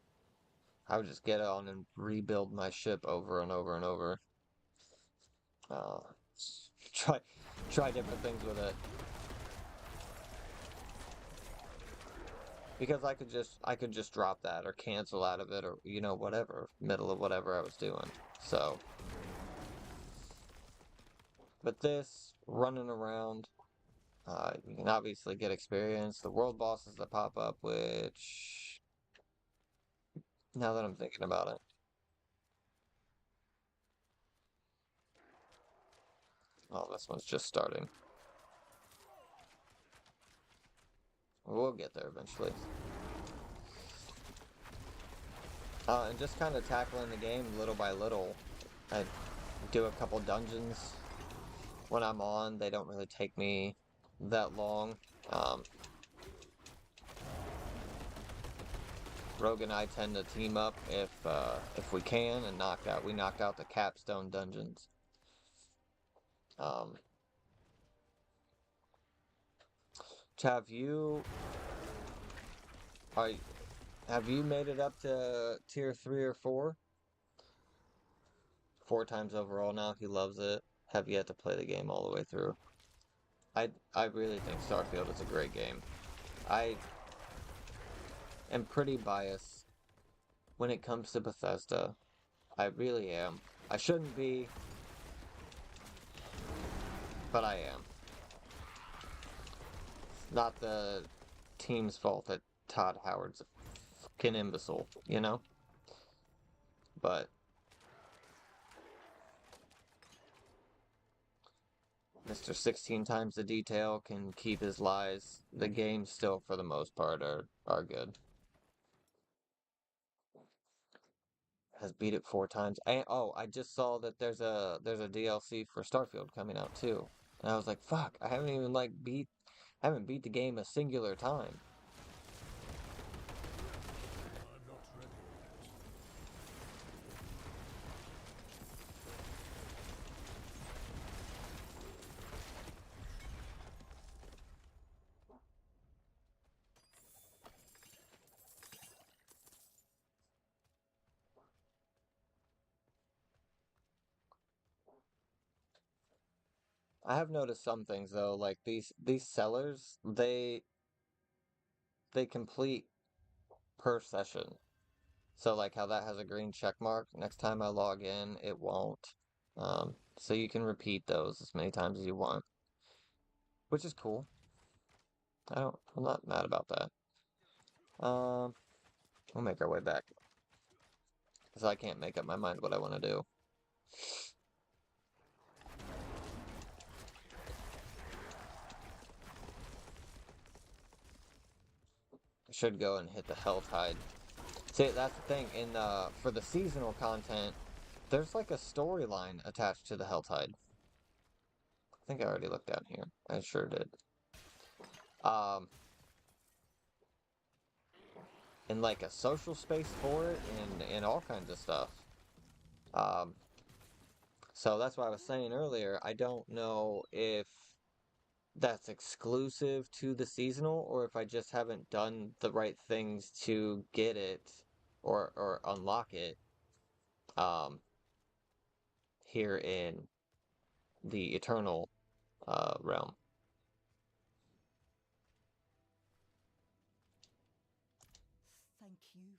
just get on and rebuild my ship over and over and over. Uh, try try different things with it. Because I could just drop that or cancel out of it or whatever, middle of whatever I was doing. So but this running around, you can obviously get experience. The world bosses that pop up, which now that I'm thinking about it. Oh, this one's just starting. We'll get there eventually. And just kind of tackling the game little by little. I do a couple dungeons when I'm on. They don't really take me that long. Rogue and I tend to team up if we can and we knocked out the capstone dungeons. Have you are have you made it up to tier 3 or 4? 4 times overall now. He loves it. Have yet to play the game all the way through. I really think Starfield is a great game. I am pretty biased when it comes to Bethesda. I really am. I shouldn't be, but I am. It's not the team's fault that Todd Howard's a fucking imbecile, you know? But Mr. 16 times the detail can keep his lies. The games still, for the most part, are good. Has beat it 4 times. Oh, I just saw that there's a DLC for Starfield coming out too. And I was like, fuck, I haven't even haven't beat the game a singular time. I'm not ready yet. I have noticed some things though, like these sellers, they complete per session. So like how that has a green check mark, next time I log in, it won't. So you can repeat those as many times as you want, which is cool. I'm not mad about that. We'll make our way back because I can't make up my mind what I want to do. I should go and hit the Hell Tide. See, that's the thing. For the seasonal content, there's like a storyline attached to the Hell Tide. I think I already looked down here. I sure did. And like a social space for it, and all kinds of stuff. So that's why I was saying earlier. I don't know if that's exclusive to the seasonal, or if I just haven't done the right things to get it or unlock it here in the Eternal realm. Thank you.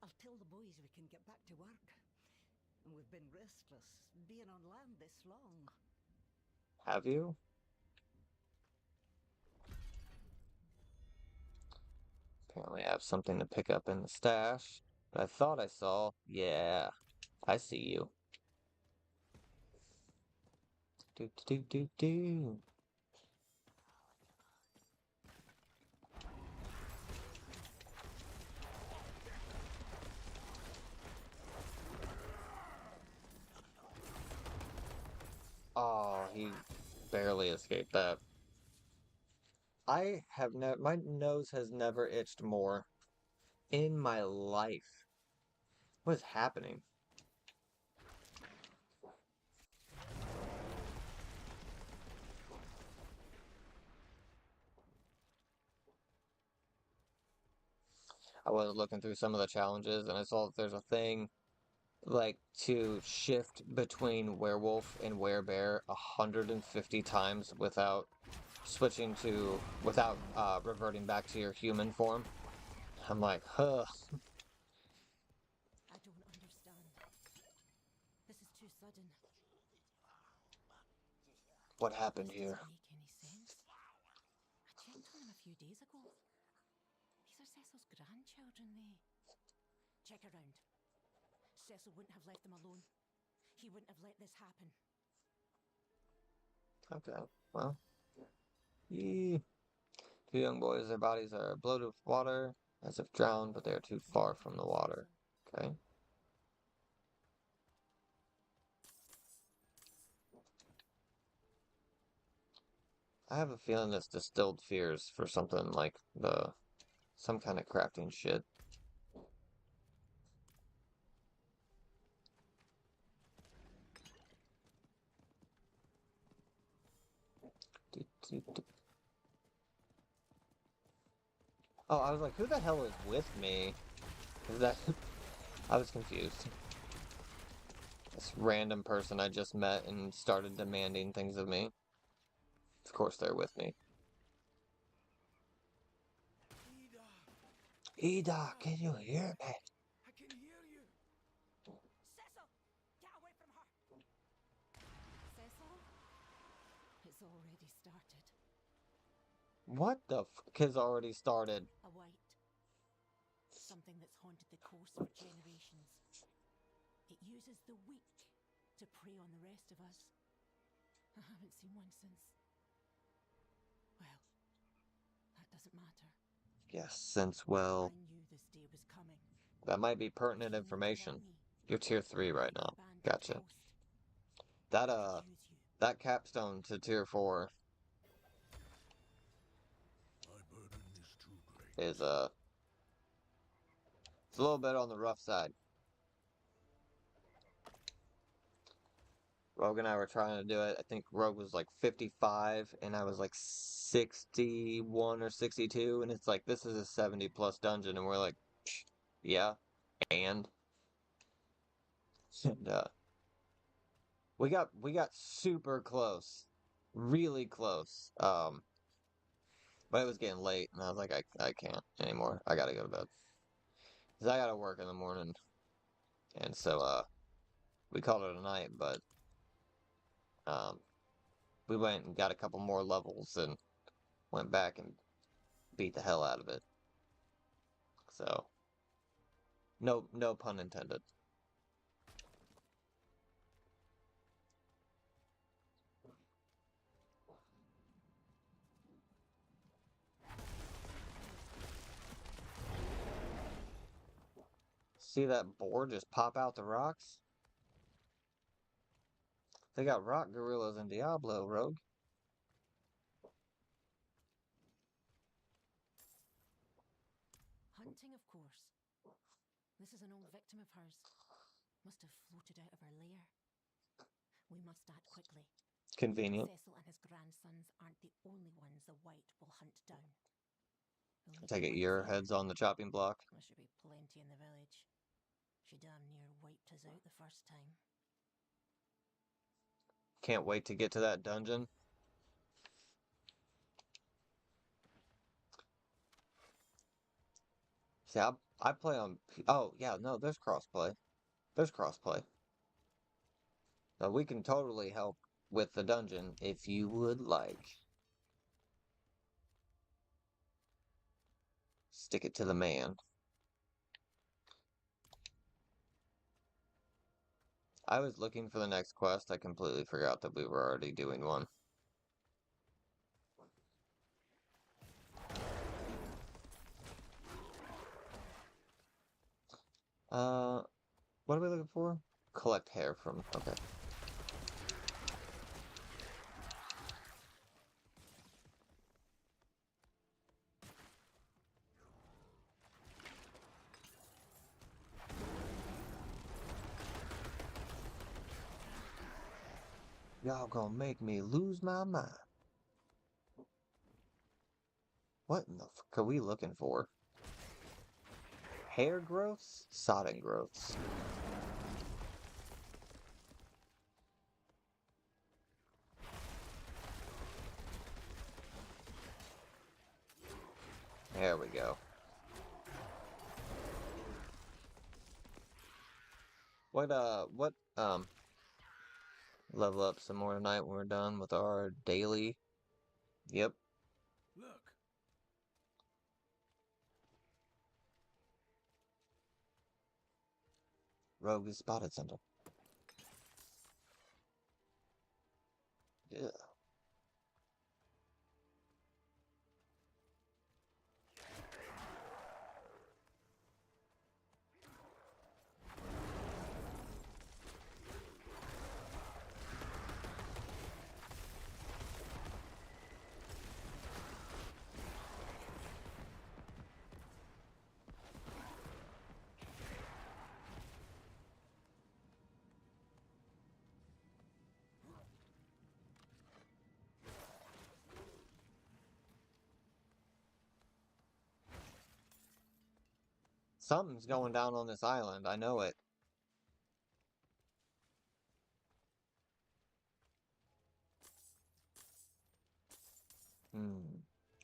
I'll tell the boys we can get back to work. And we've been restless, being on land this long. Have you? Apparently I have something to pick up in the stash. But I thought I saw. Yeah, I see you. Do do do do do. Oh, he barely escaped that. I have never, my nose has never itched more in my life. What is happening? I was looking through some of the challenges, and I saw that there's a thing like to shift between werewolf and werebear 150 times without reverting back to your human form. I'm like, huh. I don't understand. This is too sudden. What happened This here? doesn't make any sense. I checked on them a few days ago. These are Cecil's grandchildren, Check around. Cecil wouldn't have left them alone. He wouldn't have let this happen. Okay, well. Two young boys, their bodies are bloated with water, as if drowned, but they are too far from the water. Okay. I have a feeling this distilled fears for something like some kind of crafting shit. Oh, I was like, who the hell is with me? Is that... I was confused. This random person I just met and started demanding things of me. Of course they're with me. Ida, can you hear me? I can hear you. Cecil! Get away from her! Cecil? It's already started. What the fuck has already started? A white. Something that's haunted the coast for generations. It uses the weak to prey on the rest of us. I haven't seen one since... Well, that doesn't matter. Yes, since, well, I knew this day was coming. that might be pertinent information. You're tier 3 right now. Gotcha. That capstone to tier 4 is, it's a little bit on the rough side. Rogue and I were trying to do it. I think Rogue was like 55 and I was like 61 or 62, and it's like, this is a 70 plus dungeon, and we're like, yeah, and and we got super close, really close. But it was getting late, and I was like, I can't anymore. I gotta go to bed because I gotta work in the morning, and so we called it a night. But um, we went and got a couple more levels and went back and beat the hell out of it. So no pun intended. See that boar just pop out the rocks? They got rock gorillas in Diablo, Rogue. Hunting, of course. This is an old victim of hers. Must have floated out of her lair. We must act quickly. Convenient. Cecil and his grandsons aren't the only ones the white will hunt down. I take it your head's on the chopping block. There should be plenty in the village. She damn near wiped us out the first time. Can't wait to get to that dungeon. See, I play on... Oh, yeah, no, there's crossplay. There's crossplay. So we can totally help with the dungeon if you would like. Stick it to the man. I was looking for the next quest. I completely forgot that we were already doing one. What are we looking for? Collect hair from... Okay. Y'all gonna make me lose my mind. What in the fuck are we looking for? hair growths? Sodden growths. There we go. What, level up some more tonight when we're done with our daily. Yep. Look. Rogue has spotted something. Yeah. Something's going down on this island. I know it.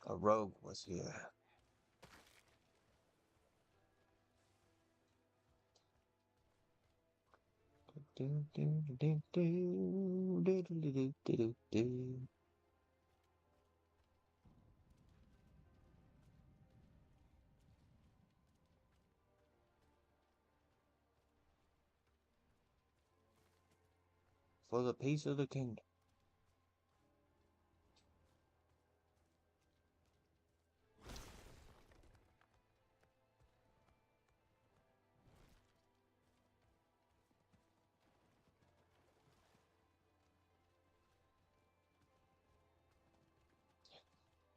A rogue was here. For the peace of the kingdom.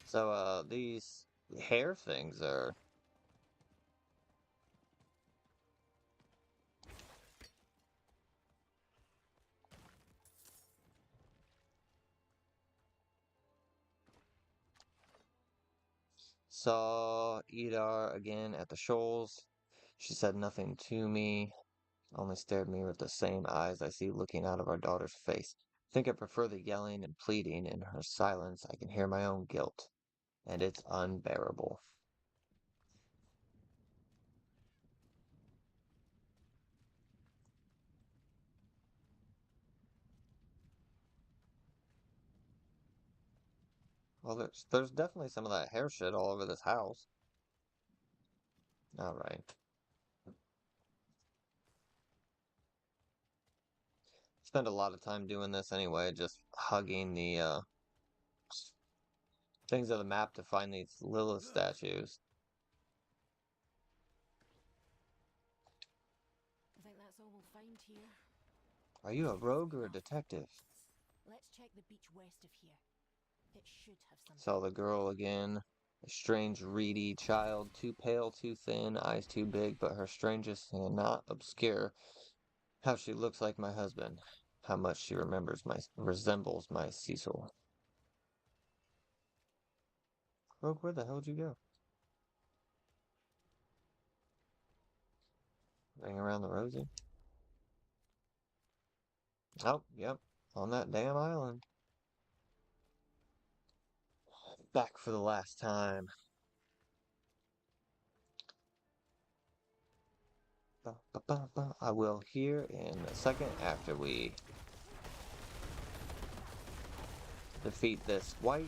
So, these hair things are... Saw Edar again at the shoals. She said nothing to me, only stared at me with the same eyes I see looking out of our daughter's face. I think I prefer the yelling and pleading. In her silence, I can hear my own guilt, and it's unbearable. Well, there's definitely some of that hair shit all over this house. All right. Spend a lot of time doing this anyway, just hugging the things of the map to find these Lilith statues. I think that's all we'll find here. Are you a rogue or a detective? Let's check the beach west of here. It should have something. Saw the girl again. A strange, reedy child, too pale, too thin, eyes too big, but her strangest and not obscure. How she looks like my husband. How much she resembles my Cecil. Rogue, where the hell did you go? Ring around the rosy? Oh, yep. On that damn island. Back for the last time. I will hear in a second after we defeat this white.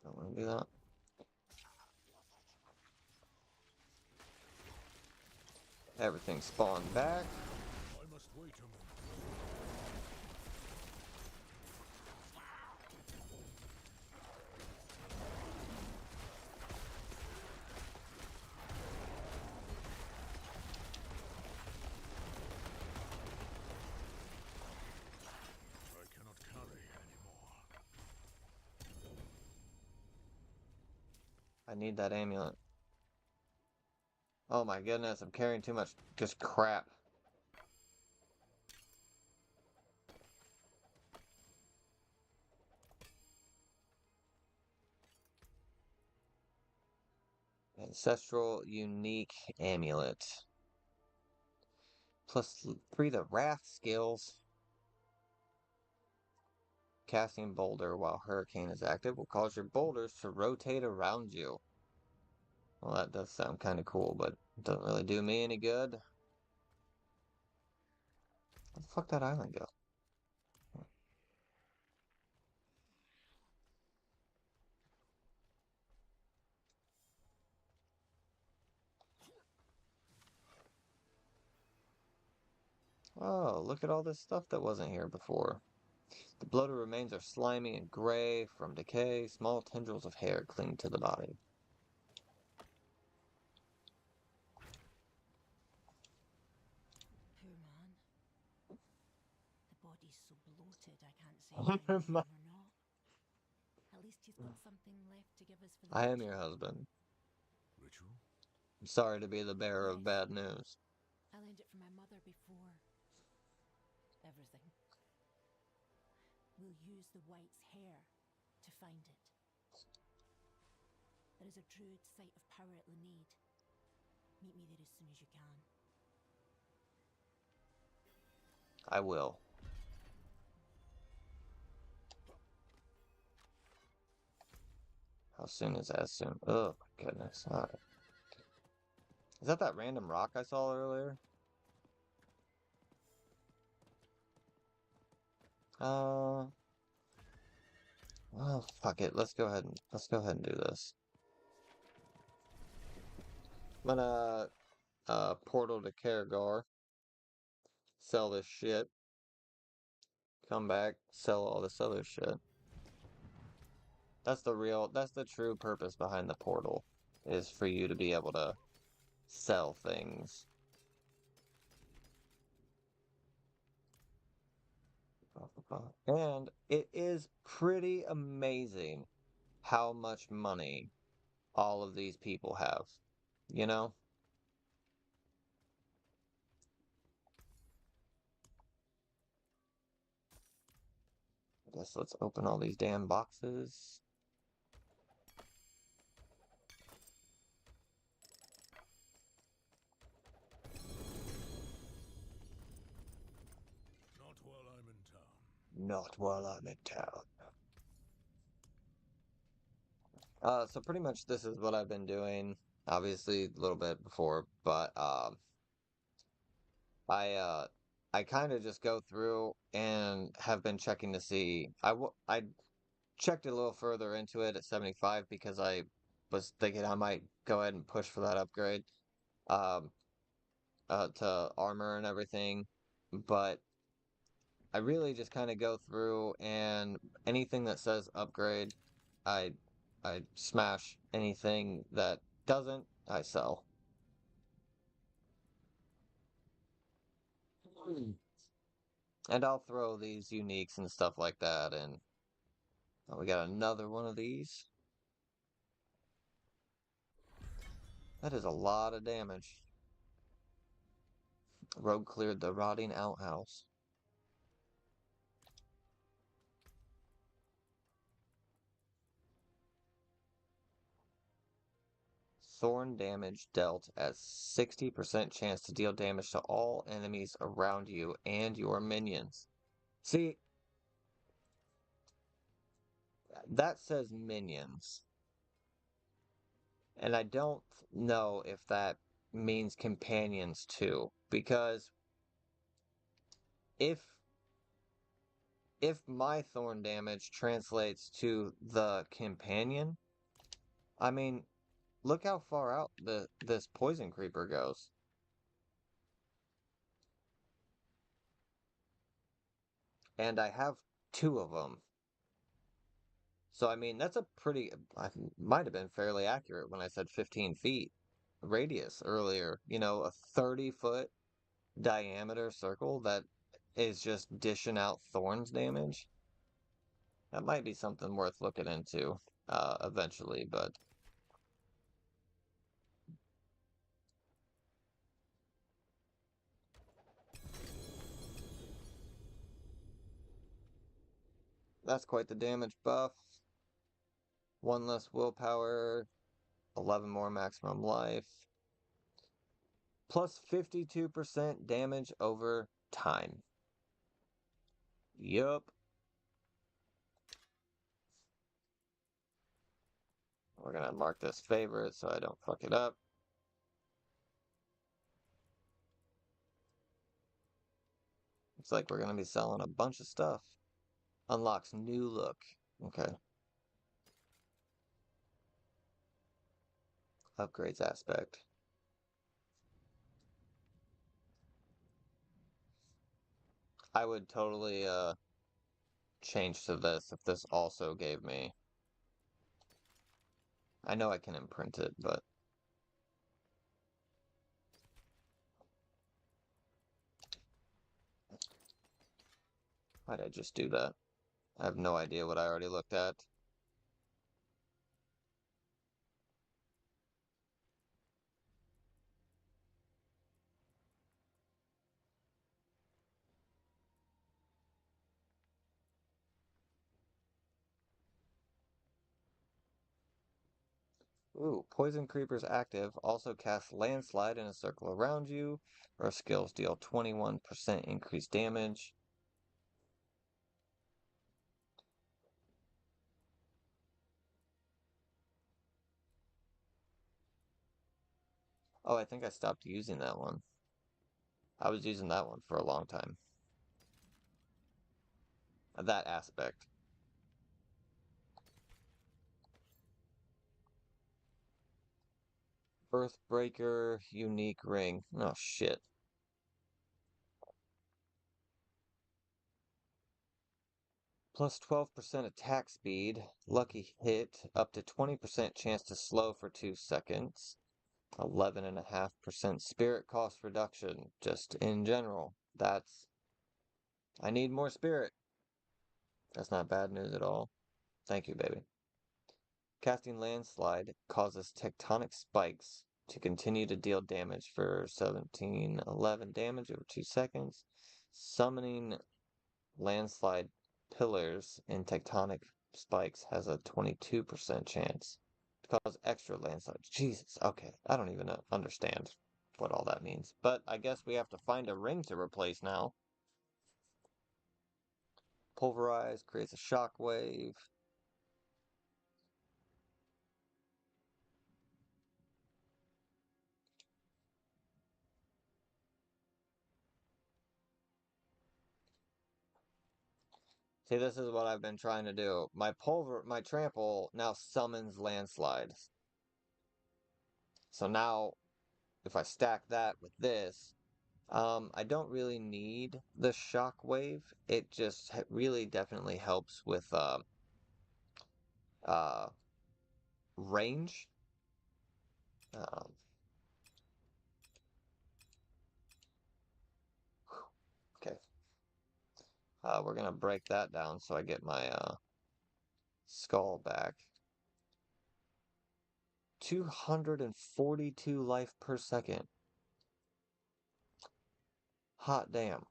Don't want to do that. Everything spawned back. I must wait a moment. I cannot carry anymore. I need that amulet. Oh my goodness, I'm carrying too much just crap. Ancestral Unique Amulet. Plus 3 to Wrath skills. Casting Boulder while Hurricane is active will cause your boulders to rotate around you. Well, that does sound kind of cool, but it doesn't really do me any good. Where the fuck that island go? Oh, look at all this stuff that wasn't here before. The bloated remains are slimy and gray from decay. Small tendrils of hair cling to the body. Poor man. The body's so bloated I can't say if I'm human or not. At least he's got something left to give us for the I am ritual. your husband. Ritual? I'm sorry to be the bearer of bad news. I learned it from my mother before. Everything. We'll use the White's hair to find it. There is a druid site of power at Lenead. Meet me there as soon as you can. I will. How soon is as soon? Oh my goodness. All right. Is that random rock I saw earlier? Well, fuck it. Let's go ahead and do this. I'm gonna portal to Karagar. Sell this shit. Come back, sell all this other shit. That's the true purpose behind the portal, is for you to be able to sell things. And it is pretty amazing how much money all of these people have, you know? I guess let's open all these damn boxes. Not while I'm in town. Not while I'm in town. So pretty much this is what I've been doing. Obviously a little bit before, but I kind of just go through and have been checking to see. I checked a little further into it at 75 because I was thinking I might go ahead and push for that upgrade, um, to armor and everything, but I really just kind of go through and anything that says upgrade, I I smash. Anything that doesn't, I sell. And I'll throw these uniques and stuff like that in. Oh, we got another one of these. That is a lot of damage. Rogue cleared the rotting outhouse. Thorn damage dealt at 60% chance to deal damage to all enemies around you and your minions. See, that says minions. And I don't know if that means companions too, because if my thorn damage translates to the companion, I mean, look how far out this poison creeper goes. And I have 2 of them. So I mean, that's a pretty, I might have been fairly accurate when I said 15 feet radius earlier. You know, a 30-foot diameter circle that is just dishing out thorns damage. That might be something worth looking into eventually, but that's quite the damage buff. 1 less willpower. 11 more maximum life. Plus 52% damage over time. Yup. We're gonna mark this favorite so I don't fuck it up. Looks like we're gonna be selling a bunch of stuff. Unlocks new look. Okay. Upgrades aspect. I would totally change to this if this also gave me. I know I can imprint it, but why'd I just do that? I have no idea what I already looked at. Ooh, Poison Creeper's active. Also casts Landslide in a circle around you. Or skills deal 21% increased damage. Oh, I think I stopped using that one. I was using that one for a long time. That aspect. Earthbreaker, unique ring. Oh, shit. Plus 12% attack speed, lucky hit, up to 20% chance to slow for 2 seconds, 11.5% spirit cost reduction, just in general. I need more spirit. That's not bad news at all. Thank you, baby. Casting Landslide causes tectonic spikes to continue to deal damage for 1711 damage over 2 seconds. Summoning Landslide pillars in tectonic spikes has a 22% chance to cause extra landslides. Jesus, okay. I don't even understand what all that means. But I guess we have to find a ring to replace now. Pulverize creates a shockwave. See, this is what I've been trying to do. My trample now summons landslides. So now, if I stack that with this, I don't really need the shockwave. It just really definitely helps with uh, range. Um, okay. We're gonna break that down so I get my skull back. 242 life per second. Hot damn.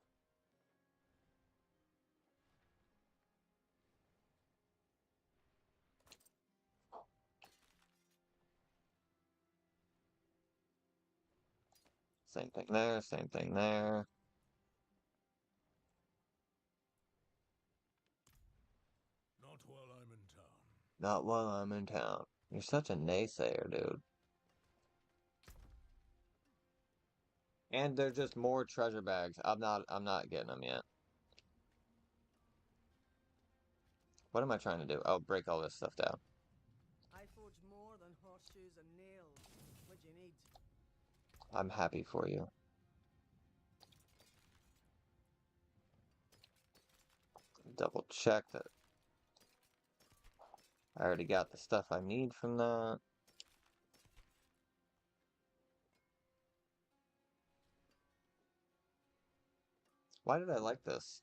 Same thing there, same thing there. Not while I'm in town. Not while I'm in town. You're such a naysayer, dude. And they're just more treasure bags. I'm not getting them yet. What am I trying to do? Oh, break all this stuff down. I forge more than horseshoes and nails. What do you need? I'm happy for you. Double check that I already got the stuff I need from that. Why did I like this?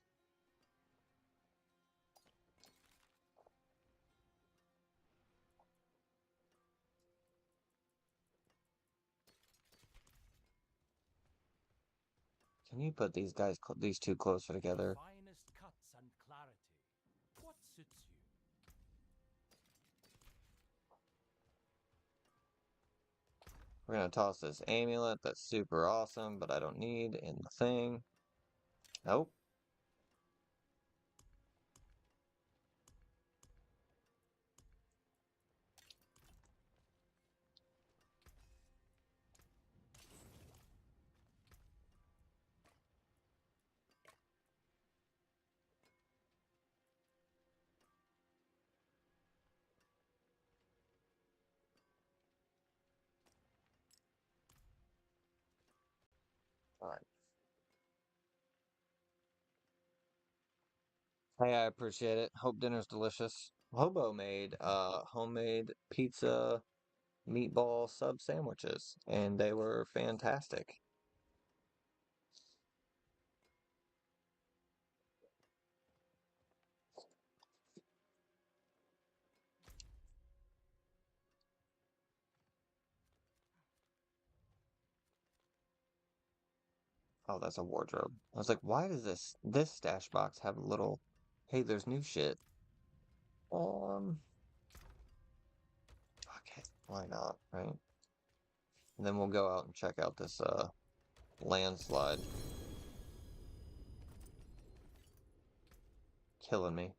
Can you put these two closer together? Finest cuts and clarity. What suits you? We're gonna toss this amulet. That's super awesome, but I don't need in the thing. Nope. Alright. Hey, I appreciate it. Hope dinner's delicious. Hobo made homemade pizza meatball sub sandwiches, and they were fantastic. Oh, that's a wardrobe. I was like, why does this stash box have a little, hey, there's new shit. Fuck it, why not, right? And then we'll go out and check out this landslide. Killing me.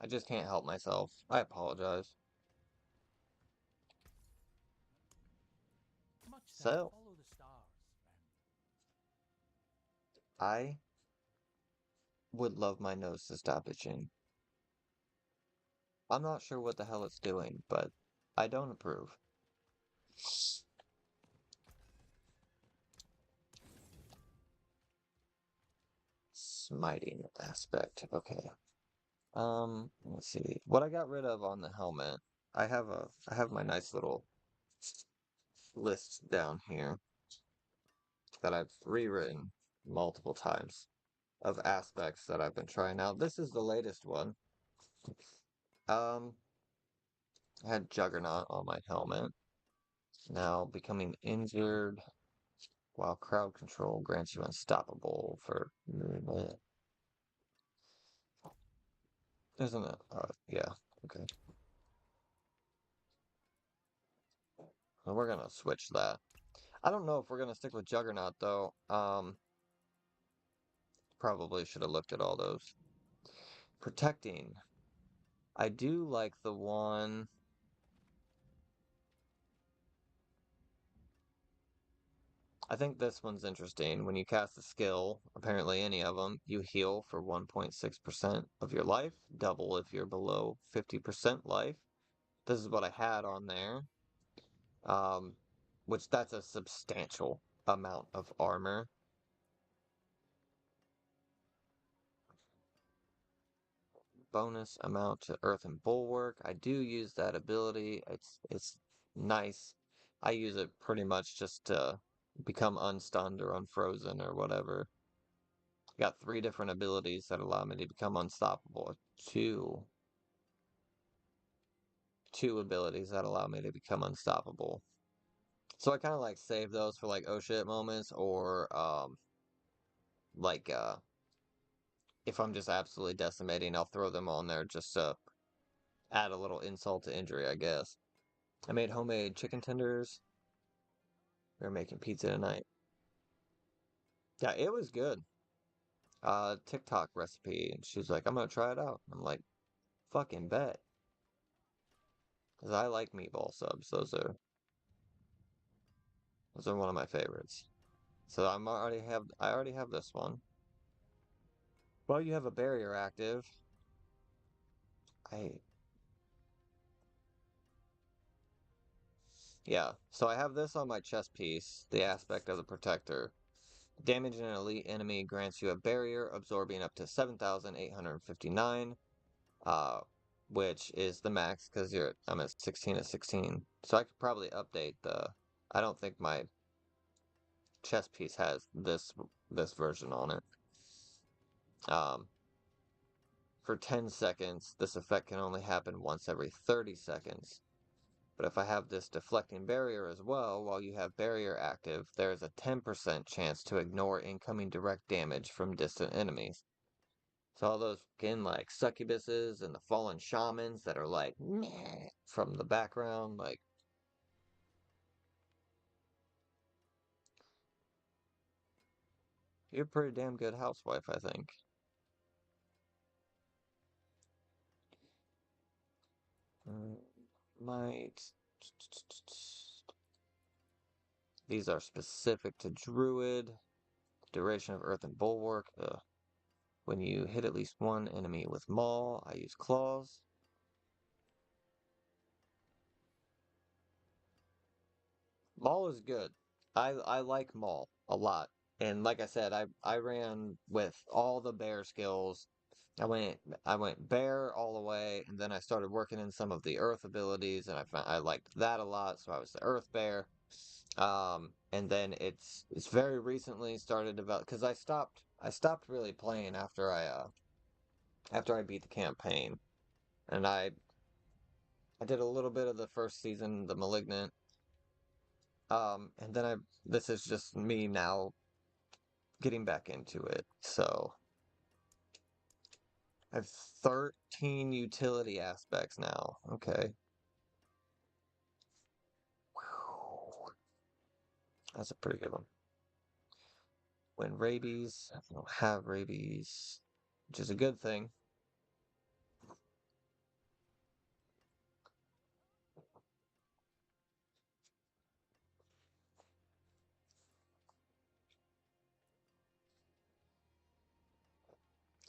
I just can't help myself. I apologize. Much then So, follow the stars, friend. I would love my nose to stop itching. I'm not sure what the hell it's doing, but I don't approve. Smiting aspect. Okay. Let's see. What I got rid of on the helmet. I have my nice little list down here that I've rewritten multiple times of aspects that I've been trying out. This is the latest one. I had Juggernaut on my helmet. Now becoming injured while crowd control grants you unstoppable for isn't it? Yeah. Okay. Well, we're gonna switch that. I don't know if we're gonna stick with Juggernaut though. Probably should have looked at all those. Protecting. I do like the one. I think this one's interesting. When you cast a skill, apparently any of them, you heal for 1.6% of your life, double if you're below 50% life. This is what I had on there. Which that's a substantial amount of armor. Bonus amount to Earth and Bulwark. I do use that ability. It's nice. I use it pretty much just to become unstunned or unfrozen or whatever. Got 3 different abilities that allow me to become unstoppable. Two abilities that allow me to become unstoppable. So I kind of like save those for like oh shit moments or like if I'm just absolutely decimating, I'll throw them on there just to add a little insult to injury, I guess. I made homemade chicken tenders. We were making pizza tonight. Yeah, it was good. TikTok recipe. And she's like, I'm gonna try it out. I'm like, fucking bet. Because I like meatball subs. Those are one of my favorites. So I already have this one. Well, you have a barrier active. I Yeah, so I have this on my chest piece, the aspect of the protector. Damaging an elite enemy grants you a barrier absorbing up to 7,859, uh, which is the max because I'm at 16 of 16. So I could probably update the. I don't think my chest piece has this version on it. For 10 seconds, this effect can only happen once every 30 seconds. But if I have this deflecting barrier as well, while you have barrier active, there is a 10% chance to ignore incoming direct damage from distant enemies. So all those fucking like succubuses and the fallen shamans that are like meh from the background, like you're a pretty damn good housewife, I think. Might. These are specific to druid. Duration of earth and bulwark. When you hit at least one enemy with maul, I use claws. Maul is good. I like Maul a lot. And like I said, I ran with all the bear skills. I went bear all the way, and then I started working in some of the earth abilities, and I liked that a lot, so I was the earth bear. And then it's very recently started develop because I stopped really playing after I beat the campaign, and I did a little bit of the first season, the Malignant. And then this is just me now getting back into it. So I have 13 utility aspects now. Okay. Whew. That's a pretty good one. When rabies, I don't have rabies, which is a good thing.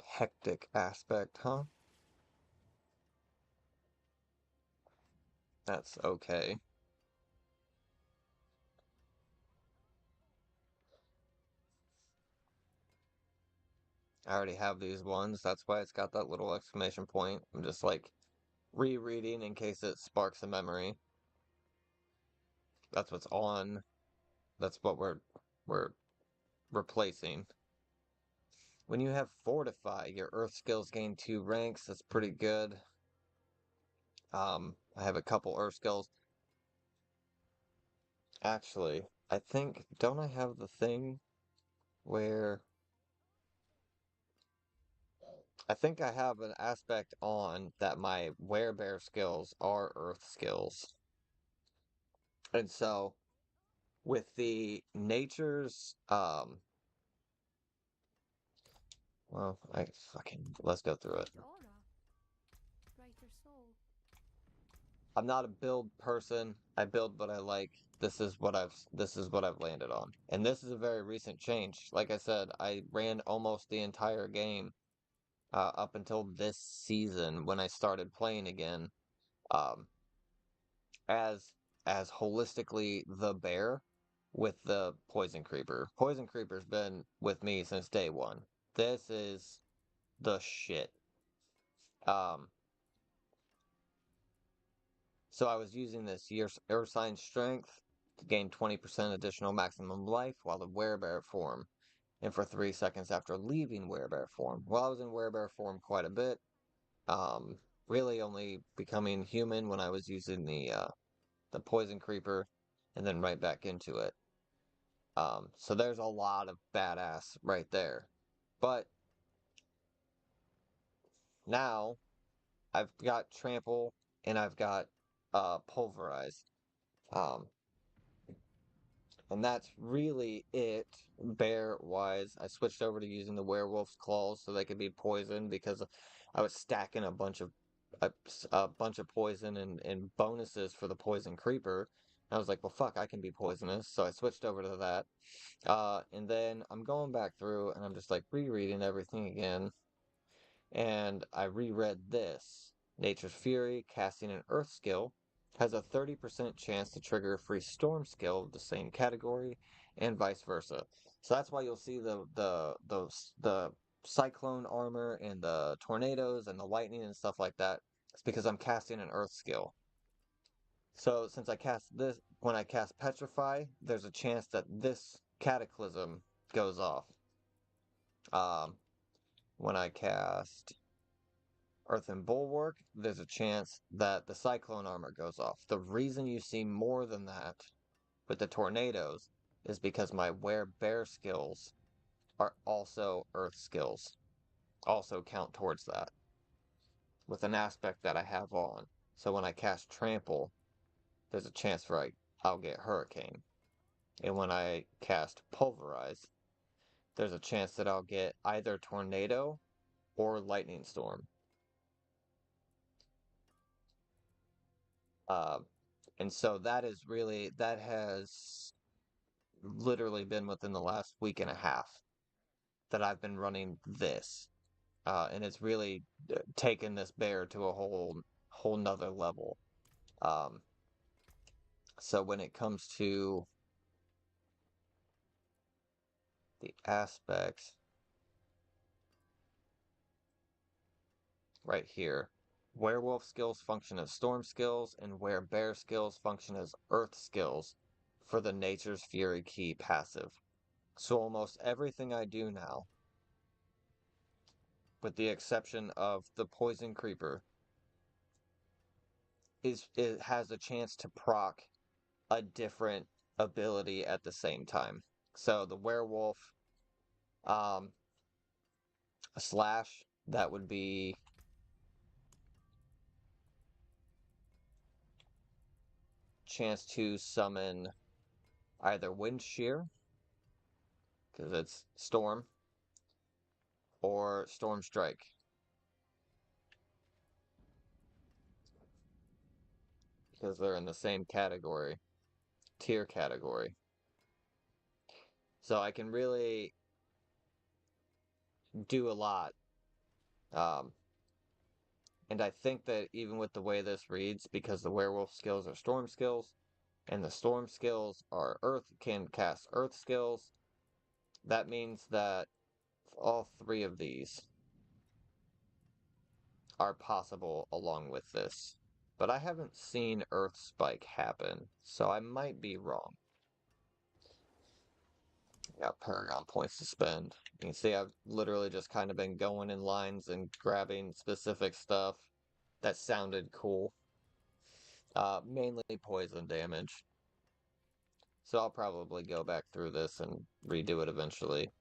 Hectic aspect, huh? That's okay. I already have these ones. That's why it's got that little exclamation point. I'm just like rereading in case it sparks a memory. That's what's on. That's what we're replacing. When you have Fortify, your Earth skills gain 2 ranks. That's pretty good. I have a couple Earth skills. Actually, I think, don't I have the thing where... I think I have an aspect on that my Werebear skills are Earth skills. And so, with the Nature's, well, let's go through it. Aura. Brighter soul. I'm not a build person. I build what I like. This is what I've landed on. And this is a very recent change. Like I said, I ran almost the entire game up until this season when I started playing again um, as holistically the bear with the poison creeper. Poison creeper's been with me since day one. This is the shit. Um, So I was using this Earth Sign Strength to gain 20% additional maximum life while in Werebear form, and for 3 seconds after leaving Werebear form. Well, I was in Werebear form quite a bit, really only becoming human when I was using the Poison Creeper, and then right back into it. So there's a lot of badass right there. But now I've got Trample and I've got Pulverize. Um, And that's really it, bear-wise. I switched over to using the werewolf's claws so they could be poisoned because I was stacking a bunch of poison and bonuses for the poison creeper. I was like, well, fuck, I can be poisonous, so I switched over to that. And then I'm going back through and I'm just like rereading everything again. And I reread this. Nature's Fury, casting an Earth skill, has a 30% chance to trigger a free Storm skill of the same category, and vice versa. So that's why you'll see the cyclone armor and the tornadoes and the lightning and stuff like that. It's because I'm casting an Earth skill. So since I cast this, when I cast Petrify, there's a chance that this Cataclysm goes off. Um, when I cast Earthen Bulwark, there's a chance that the Cyclone armor goes off. The reason you see more than that with the tornadoes is because my Bear skills are also Earth skills, also count towards that, with an aspect that I have on. So when I cast Trample, there's a chance I'll get Hurricane. And when I cast Pulverize, there's a chance that I'll get either Tornado or Lightning Storm. And so that has literally been within the last week and a half that I've been running this. And it's really taken this bear to a whole nother level. So when it comes to the aspects right here, werewolf skills function as storm skills, and bear skills function as earth skills for the Nature's Fury key passive. So almost everything I do now, with the exception of the Poison Creeper, it has a chance to proc a different ability at the same time. So the werewolf, a slash, that would be chance to summon either Wind Shear, because it's Storm, or Storm Strike. Because they're in the same tier category. So I can really do a lot. And I think that even with the way this reads, because the werewolf skills are storm skills, and the storm skills are can cast earth skills, that means that all three of these are possible along with this. But I haven't seen Earth Spike happen, so I might be wrong. Got Paragon points to spend. You can see I've literally just kind of been going in lines and grabbing specific stuff that sounded cool. Mainly poison damage. So I'll probably go back through this and redo it eventually.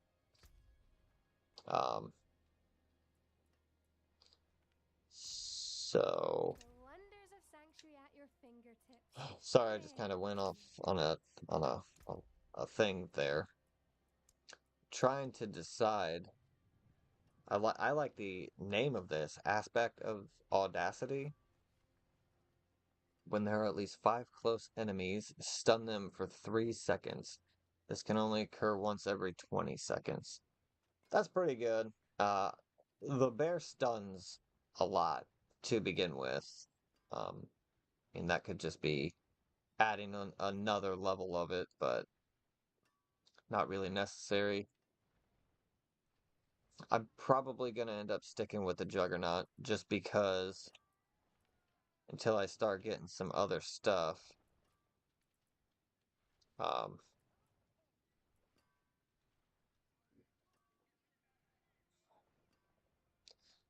So The wonders of Sanctuary at your fingertips. sorry, I just kind of went off on a thing there. Trying to decide. I like the name of this, Aspect of Audacity. When there are at least 5 close enemies, stun them for 3 seconds. This can only occur once every 20 seconds. That's pretty good. The bear stuns a lot to begin with. And that could just be adding another level of it, but not really necessary. I'm probably going to end up sticking with the Juggernaut just because until I start getting some other stuff.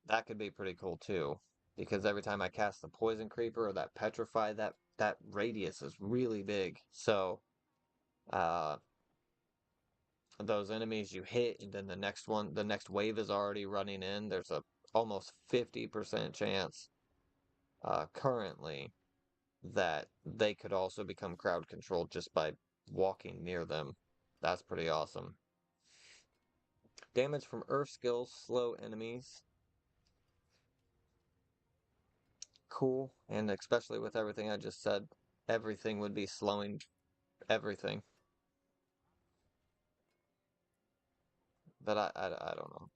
That could be pretty cool too, because every time I cast the Poison Creeper or that Petrify, that radius is really big. So, those enemies you hit, and then the next wave is already running in. There's a almost 50% chance, currently, that they could also become crowd controlled just by walking near them. That's pretty awesome. Damage from Earth skills slow enemies. Cool, and especially with everything I just said, everything would be slowing everything. But I don't know.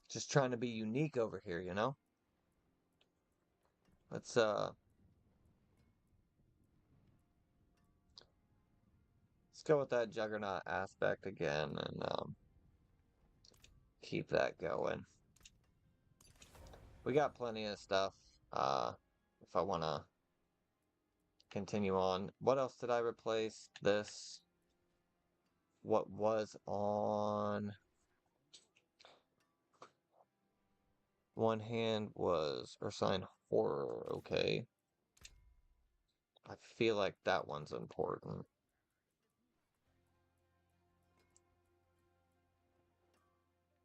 Just trying to be unique over here, you know? Let's go with that Juggernaut aspect again and keep that going. We got plenty of stuff if I want to continue on. What else did I replace? This. What was on one hand was Ursine Horror, okay. I feel like that one's important.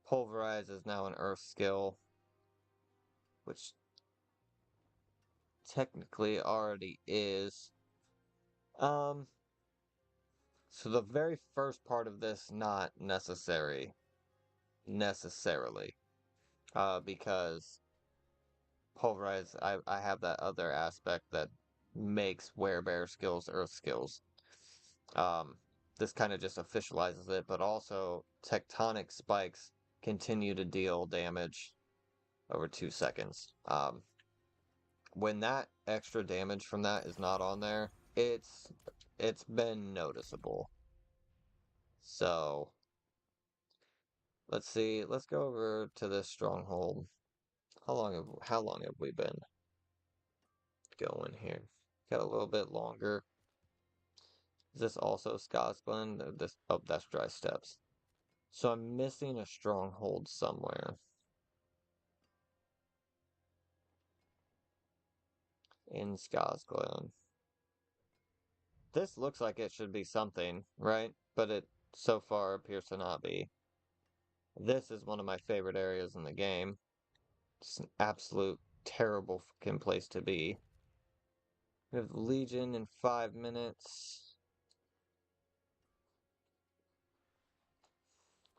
Pulverize is now an Earth skill, which technically already is. So the very first part of this, not necessarily, because Pulverize, I have that other aspect that makes Werebear skills Earth skills. This kind of just officializes it, but also tectonic spikes continue to deal damage over 2 seconds. When that extra damage from that is not on there, it's been noticeable. So let's see. Let's go over to this stronghold. How long have we been going here? Got a little bit longer. Is this also Scosglen? Oh, that's Dry Steps. So I'm missing a stronghold somewhere. In Scosglen. This looks like it should be something, right? But it so far appears to not be. This is one of my favorite areas in the game. It's an absolute terrible fucking place to be. We have Legion in 5 minutes.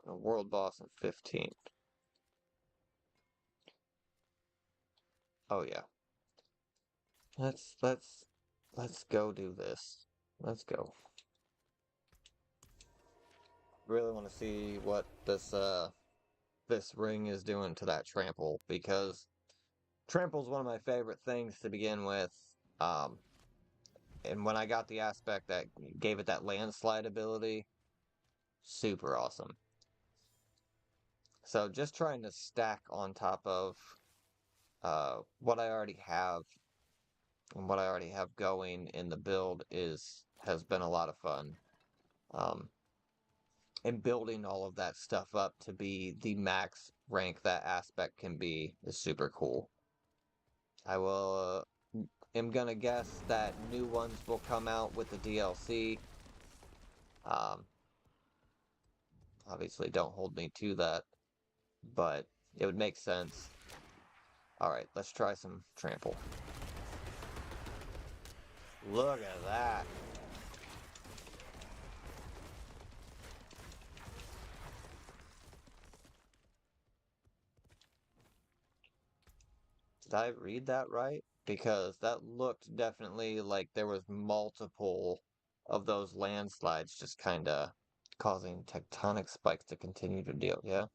A world boss in 15. Oh yeah. Let's go do this. Let's go. Really want to see what this ring is doing to that trample, because trample's one of my favorite things to begin with. And when I got the aspect that gave it that landslide ability, super awesome. So just trying to stack on top of what I already have and what I already have going in the build has been a lot of fun. And building all of that stuff up to be the max rank that aspect can be is super cool. I am gonna guess that new ones will come out with the DLC. Obviously don't hold me to that, but it would make sense. Alright, let's try some trample. Look at that. Did I read that right? Because that looked definitely like there was multiple of those landslides just kinda causing tectonic spikes to continue to deal, yeah?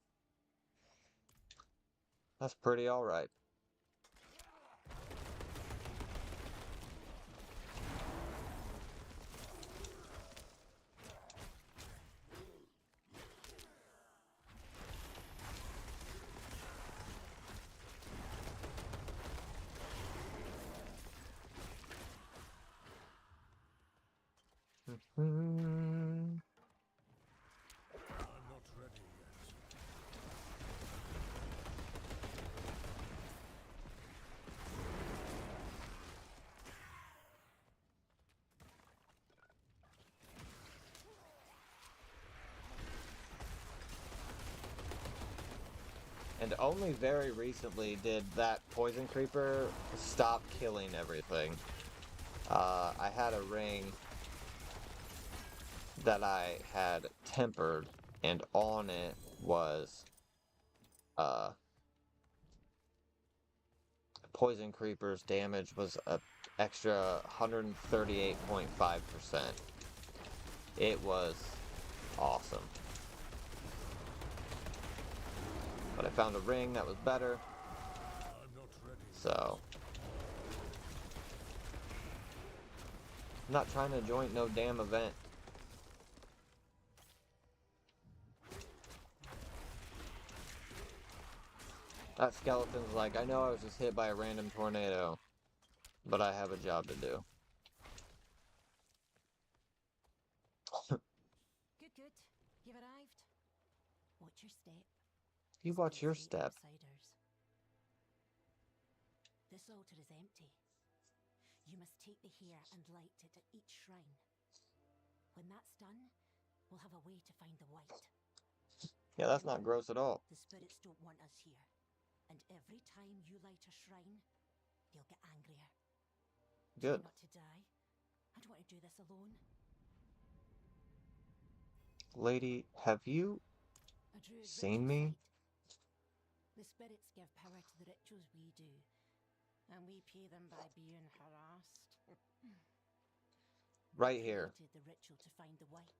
That's pretty alright. I'm not ready yet. And only very recently did that poison creeper stop killing everything. I had a ring that I had tempered, and on it was poison creeper's damage was a extra 138.5%. It was awesome. But I found a ring that was better. I'm not ready. So I'm not trying to join no damn event. That skeleton's like, I know I was just hit by a random tornado, but I have a job to do. You This watch place your ain't for step. outsiders. This altar is empty. You must take the hair and light it at each shrine. When that's done, we'll have a way to find the white. Yeah, that's not gross at all. The spirits don't want us here. And every time you light a shrine, they'll get angrier. Good. Try not to die. I don't want to do this alone. Lady, have you A druid seen ritual me? site. The spirits give power to the rituals we do, and we pay them by being harassed. Right We here. created the ritual to find the white.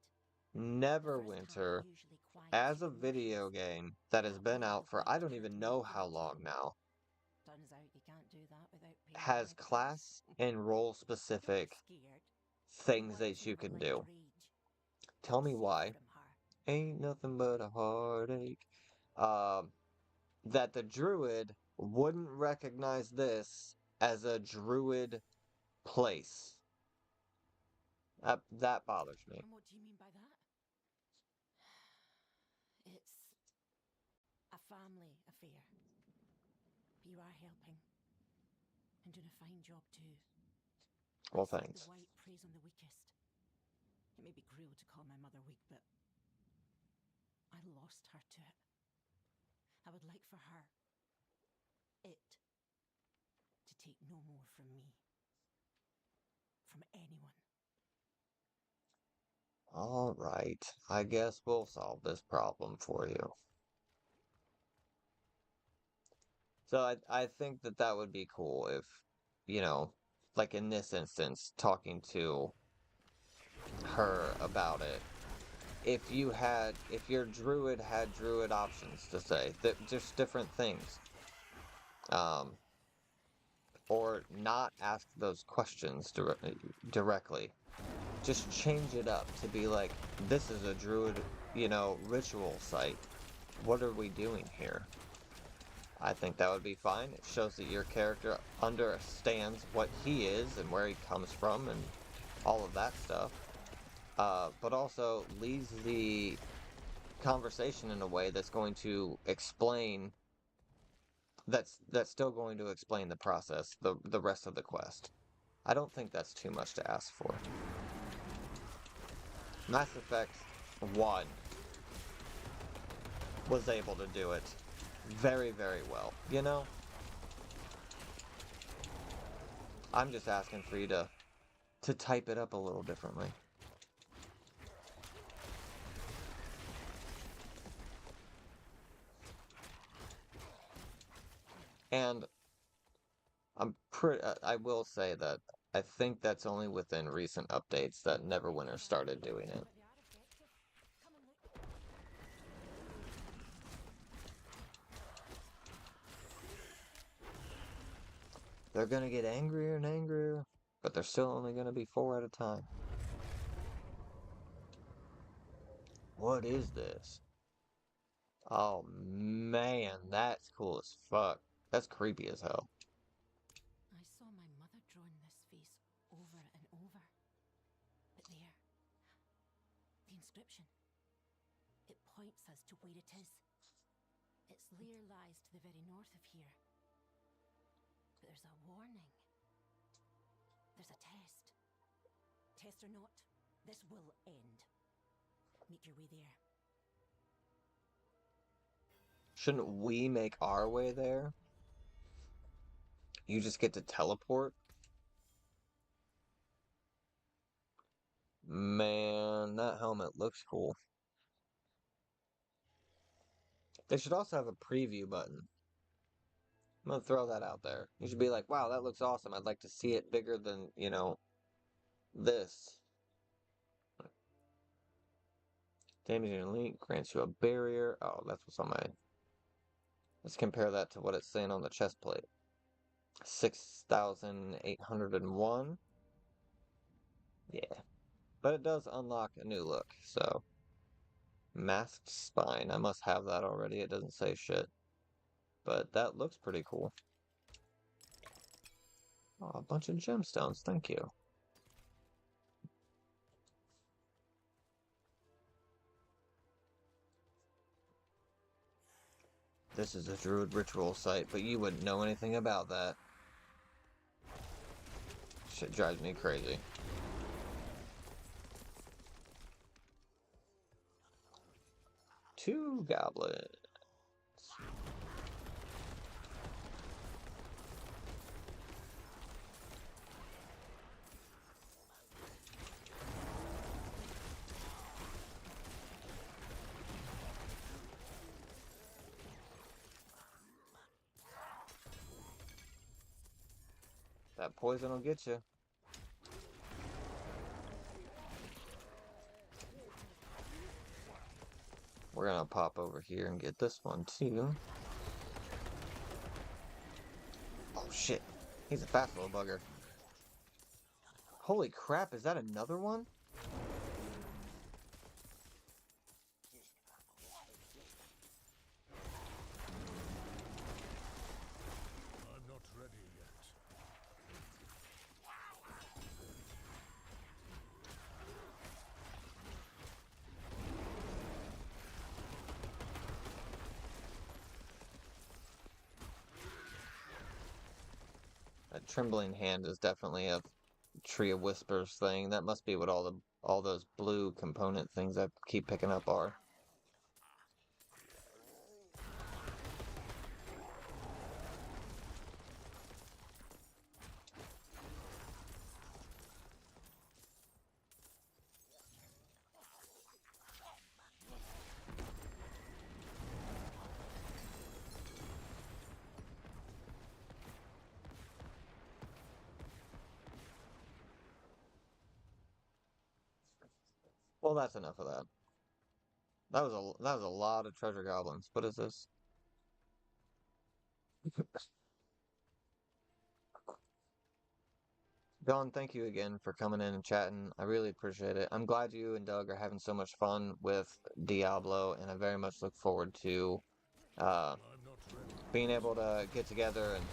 Neverwinter, Usually quiets as your a video emotions. game that has That been way out the for white I don't can't even know how manipulate long you. now, Turns out you can't do that without paying has high class price. and role Don't be specific scared. The things white that you chamber can like do. rage. Tell me Safe why. from her. Ain't nothing but a heartache. That the druid wouldn't recognize this as a druid place. That bothers me. And what do you mean by that? It's a family affair. You are helping. And doing a fine job too. Well, I said thanks. the white preys on the weakest. It may be cruel to call my mother weak, but I lost her to it. I would like for her, it, to take no more from me. From anyone. All right. I guess we'll solve this problem for you. So I think that that would be cool if, you know, like in this instance, talking to her about it. If your druid had druid options to say, that just different things. Or not ask those questions directly. Just change it up to be like, this is a druid, ritual site. What are we doing here? I think that would be fine. It shows that your character understands what he is and where he comes from and all of that stuff. But also leads the conversation in a way that's going to explain that's still going to explain the process, the rest of the quest. I don't think that's too much to ask for. Mass Effect 1 was able to do it very, very well, you know? I'm just asking for you to type it up a little differently. And I will say that I think that's only within recent updates that Neverwinter started doing it. But they are effective. Come and look. They're gonna get angrier and angrier, but they're still only gonna be 4 at a time. What is this? Oh man, that's cool as fuck. That's creepy as hell. I saw my mother drawing this face over and over. But there, the inscription. It points us to where it is. Its lair lies to the very north of here. But there's a warning. There's a test. Test or not, this will end. Make your way there. Shouldn't we make our way there? You just get to teleport? Man, that helmet looks cool. They should also have a preview button. I'm gonna throw that out there. You should be like, wow, that looks awesome. I'd like to see it bigger than, this. Damaging a link grants you a barrier. Oh, that's what's on my... Let's compare that to what it's saying on the chest plate. 6,801. Yeah. But it does unlock a new look, so... Masked spine. I must have that already. It doesn't say shit. But that looks pretty cool. Oh, a bunch of gemstones. Thank you. This is a druid ritual site, but you wouldn't know anything about that. Shit drives me crazy. Two goblins. That poison will get you. We're gonna pop over here and get this one too. Oh shit, he's a fast little bugger. Holy crap, is that another one? I'm not ready yet. That trembling hand is definitely a Tree of Whispers thing. That must be what all those blue component things I keep picking up are. Well, that's enough of that. That was a lot of treasure goblins. What is this? Don, thank you again for coming in and chatting. I really appreciate it. I'm glad you and Doug are having so much fun with Diablo, and I very much look forward to I'm not ready. being able to get together and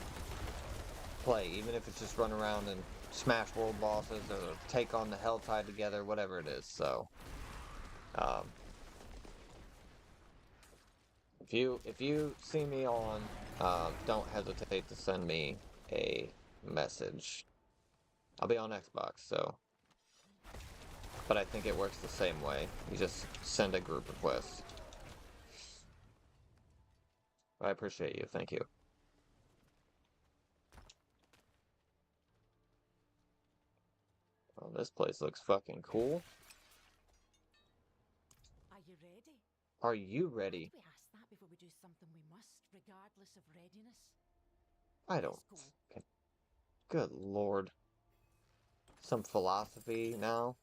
play, even if it's just run around and smash world bosses or take on the Helltide together, whatever it is. So, um, if you see me on, don't hesitate to send me a message. I'll be on Xbox, so, but I think it works the same way. You just send a group request. I appreciate you. Thank you. Oh, this place looks fucking cool. Are you ready? Are you Why ready? do we ask that before we do something we must, regardless of readiness? I Let's don't. go. Good lord. Some philosophy now.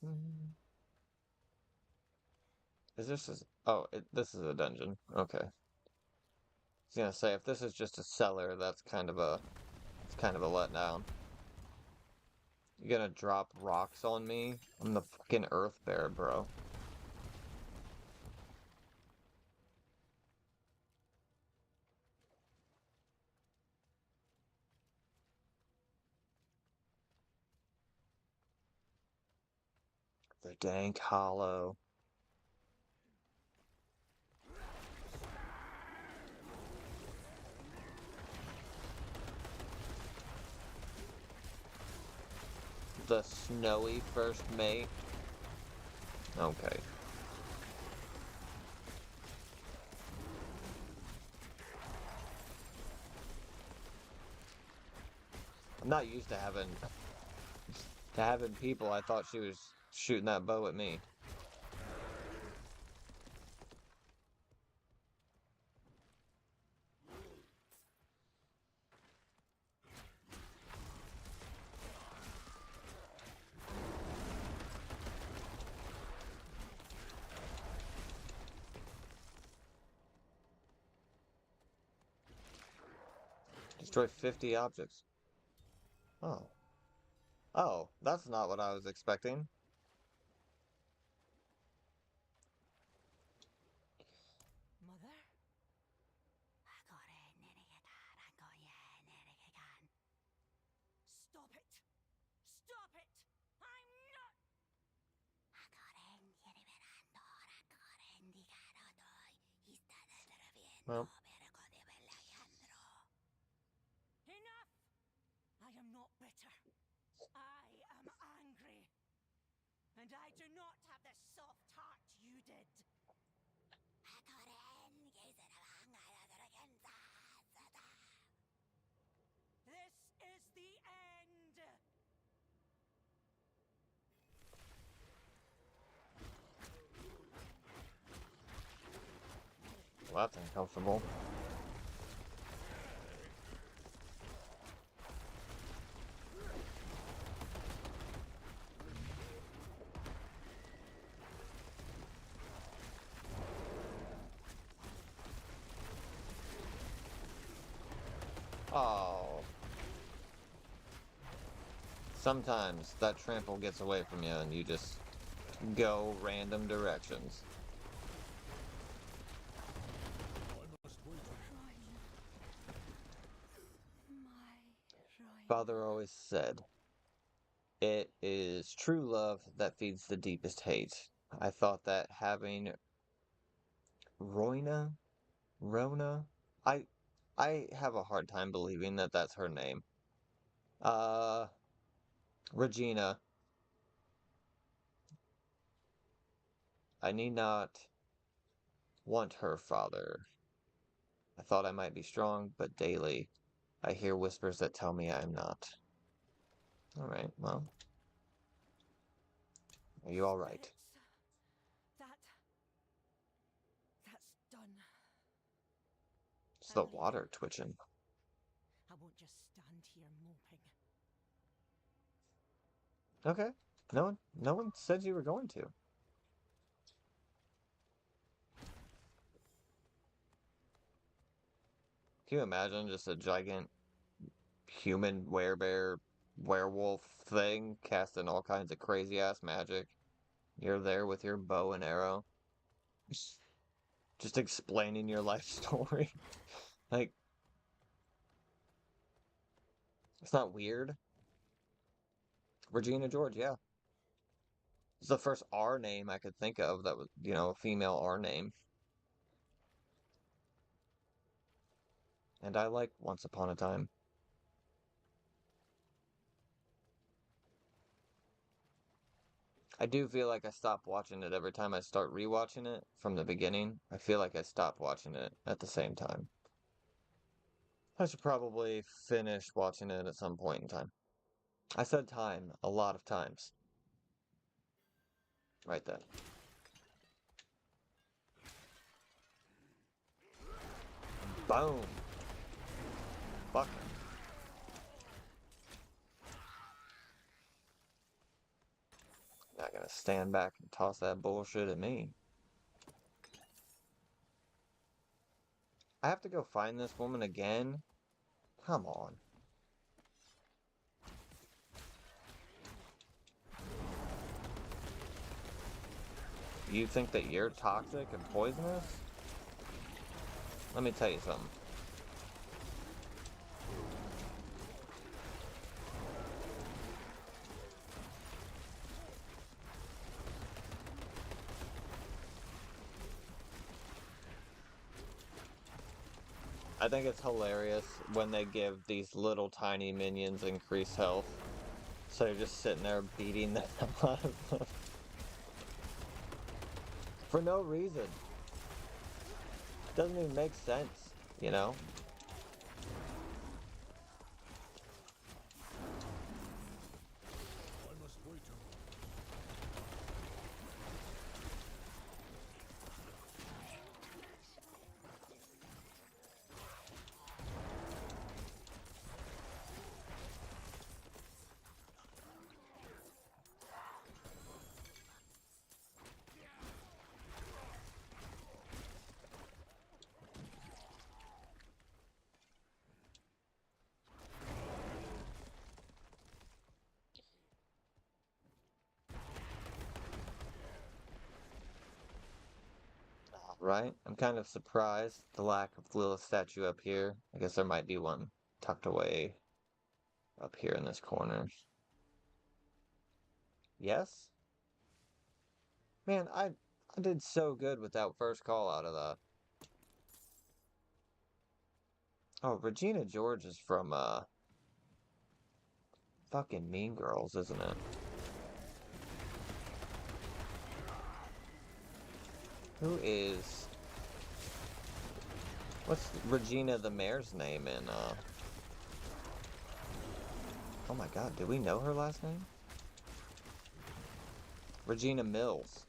Mm. Is this is oh this is a dungeon. Okay. I was gonna say if this is just a cellar, that's it's kind of a letdown. You gonna drop rocks on me? I'm the fucking earth bear, bro. The dank hollow. The snowy first mate. Okay. I'm not used to having people. I thought she was shooting that bow at me. Destroy 50 objects. Oh. Oh, that's not what I was expecting. Mother? Stop it! Stop it! I'm not... Well, Enough! I am not bitter. I am angry. And I do not have the soft heart you did. This is the end! well, that's uncomfortable. Oh. Sometimes that trample gets away from you and you just go random directions. I must wait. Father always said, it is true love that feeds the deepest hate. I thought that having Rona? I have a hard time believing that that's her name. Regina. I need not want her, father. I thought I might be strong, but daily I hear whispers that tell me I am not. Alright, well. Are you alright? That's done. It's I'm the leaving. water twitching. I won't just stand here moping. Okay. No one said you were going to. Can you imagine just a giant human werebear werewolf thing casting all kinds of crazy ass magic? You're there with your bow and arrow. Just explaining your life story. Like, it's not weird. Regina George, yeah. It's the first R name I could think of that was, a female R name. And I like Once Upon a Time. I do feel like I stop watching it every time I start rewatching it from the beginning. I feel like I stop watching it at the same time. I should probably finish watching it at some point in time. I said time a lot of times. Right then. Boom! Fuck. Not gonna stand back and toss that bullshit at me. I have to go find this woman again? Come on. You think that you're toxic and poisonous? Let me tell you something. I think it's hilarious when they give these little tiny minions increased health. So you're just sitting there beating the hell out of them. For no reason. Doesn't even make sense, you know? I must wait. Right? I'm kind of surprised the lack of Lilith statue up here. I guess there might be one tucked away Up here in this corner. Yes? Man, I did so good with that first call out of that. Oh, Regina George is from, fucking Mean Girls, isn't it? Who is... What's Regina the mayor's name in, Oh my god, do we know her last name? Regina Mills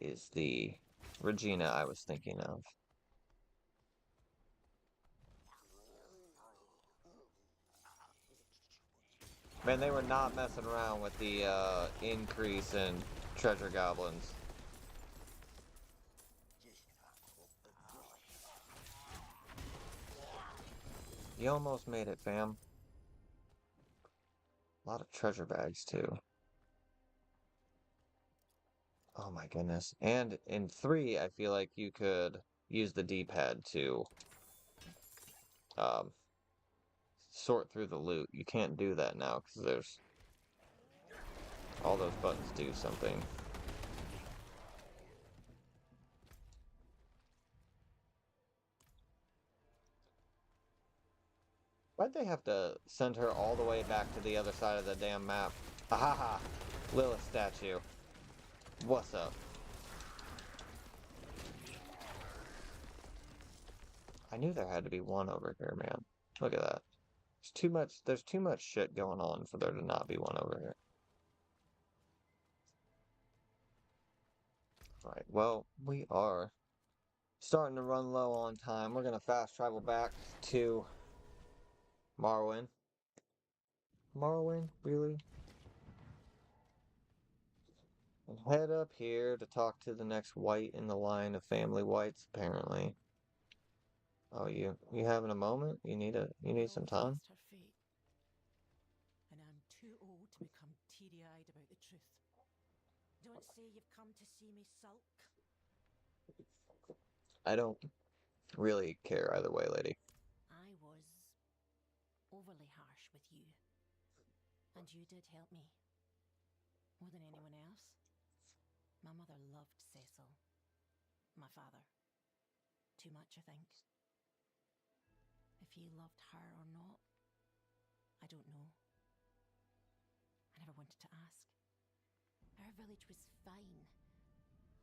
is the Regina I was thinking of. Man, they were not messing around with the increase in treasure goblins. You almost made it, fam. A lot of treasure bags, too. Oh my goodness. And in 3, I feel like you could use the D-pad to sort through the loot. You can't do that now because there's... all those buttons do something. Why'd they have to send her all the way back to the other side of the damn map? Ahaha! Lilith statue. What's up? I knew there had to be one over here, man. Look at that. There's too much shit going on for there to not be one over here. Alright, well, we are starting to run low on time. We're gonna fast travel back to Morrowind. Morrowind? Really? And head up here to talk to the next white in the line of family whites, apparently. Oh, you having a moment? You need some time? Her fate. And I'm too old to become teary-eyed about the truth. Don't say you've come to see me sulk. I don't really care either way, lady. I was overly harsh with you. And you did help me. More than anyone else. My mother loved Cecil. My father. Too much, I think. If he loved her or not, I don't know. I never wanted to ask. Our village was fine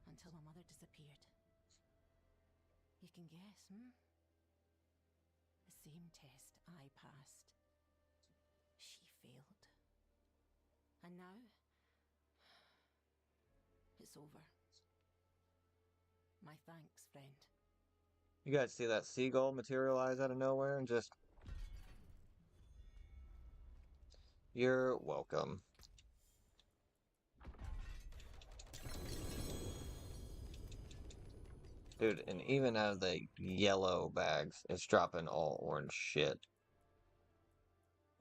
until my mother disappeared. You can guess, The same test I passed. She failed. And now, it's over. My thanks, friend. You guys see that seagull materialize out of nowhere and just... You're welcome. Dude, and even out of the yellow bags, it's dropping all orange shit.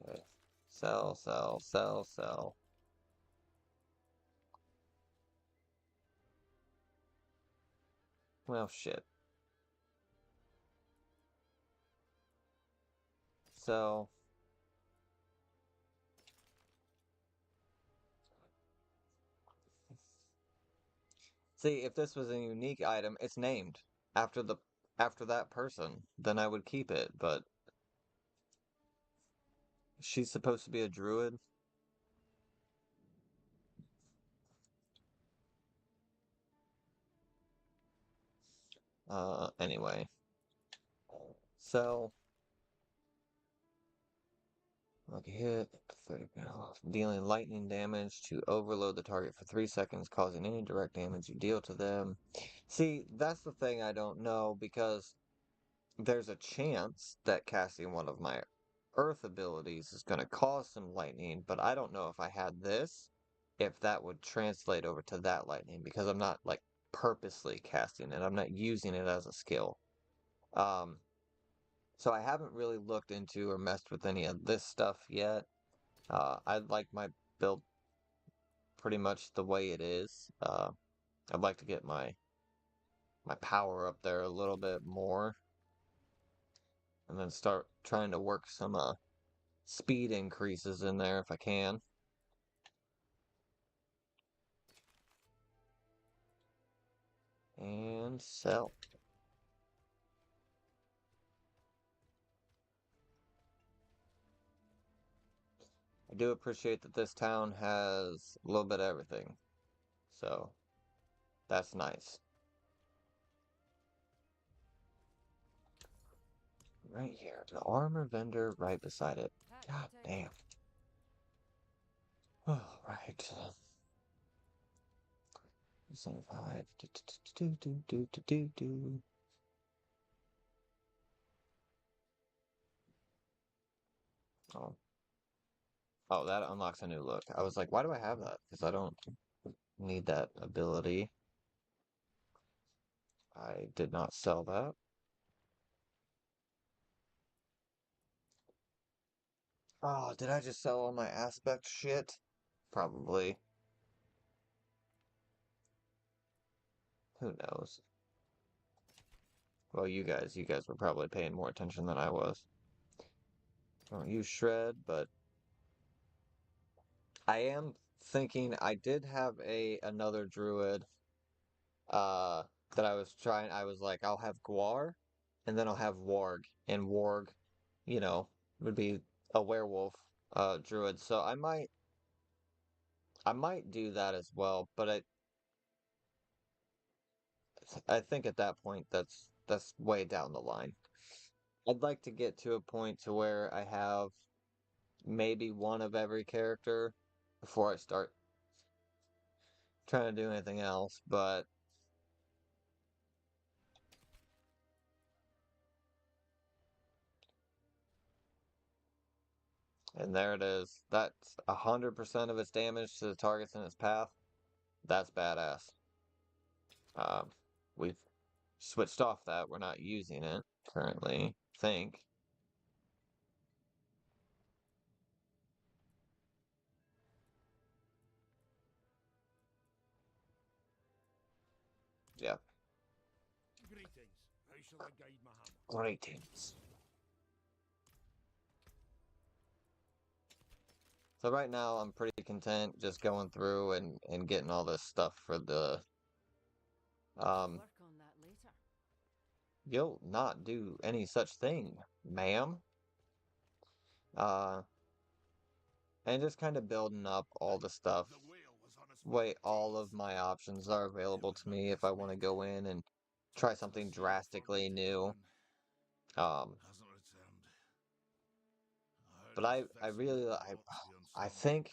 Okay. Sell, sell, sell, sell. Well, shit. So... See, if this was a unique item, it's named after that person, then I would keep it, but she's supposed to be a druid. Anyway. So okay, hit dealing lightning damage to overload the target for 3 seconds, causing any direct damage you deal to them. See, that's the thing I don't know, because there's a chance that casting one of my earth abilities is going to cause some lightning, but I don't know if I had this, if that would translate over to that lightning, because I'm not, like, purposely casting it. I'm not using it as a skill. So I haven't really looked into or messed with any of this stuff yet. I like my build pretty much the way it is. I'd like to get my power up there a little bit more, and then start trying to work some speed increases in there if I can. And sell. I do appreciate that this town has a little bit of everything. So, that's nice. Right here. An armor vendor right beside it. God damn. Alright. 75. Oh. Oh, that unlocks a new look. I was like, why do I have that? Because I don't need that ability. I did not sell that. Oh, did I just sell all my aspect shit? Probably. Who knows? Well, you guys were probably paying more attention than I was. I don't use shred, but I am thinking I did have another druid that I was trying. I was like, I'll have Guar, and then I'll have Warg, and Warg, you know, would be a werewolf druid. So I might do that as well, but I think at that point that's way down the line. I'd like to get to a point to where I have maybe one of every character before I start trying to do anything else, but and there it is. That's 100% of its damage to the targets in its path. That's badass. We've switched off that. We're not using it currently, I think. Yeah. Greetings. How shall I guide my hammer? Greetings. So right now I'm pretty content just going through and getting all this stuff for the Work on that later. you'll not do any such thing, ma'am. Uh and just kind of building up all the stuff. The whale was on its Way all teeth. of my options are available to me if I want to go in and try something drastically new. Um Hasn't returned. but I really I think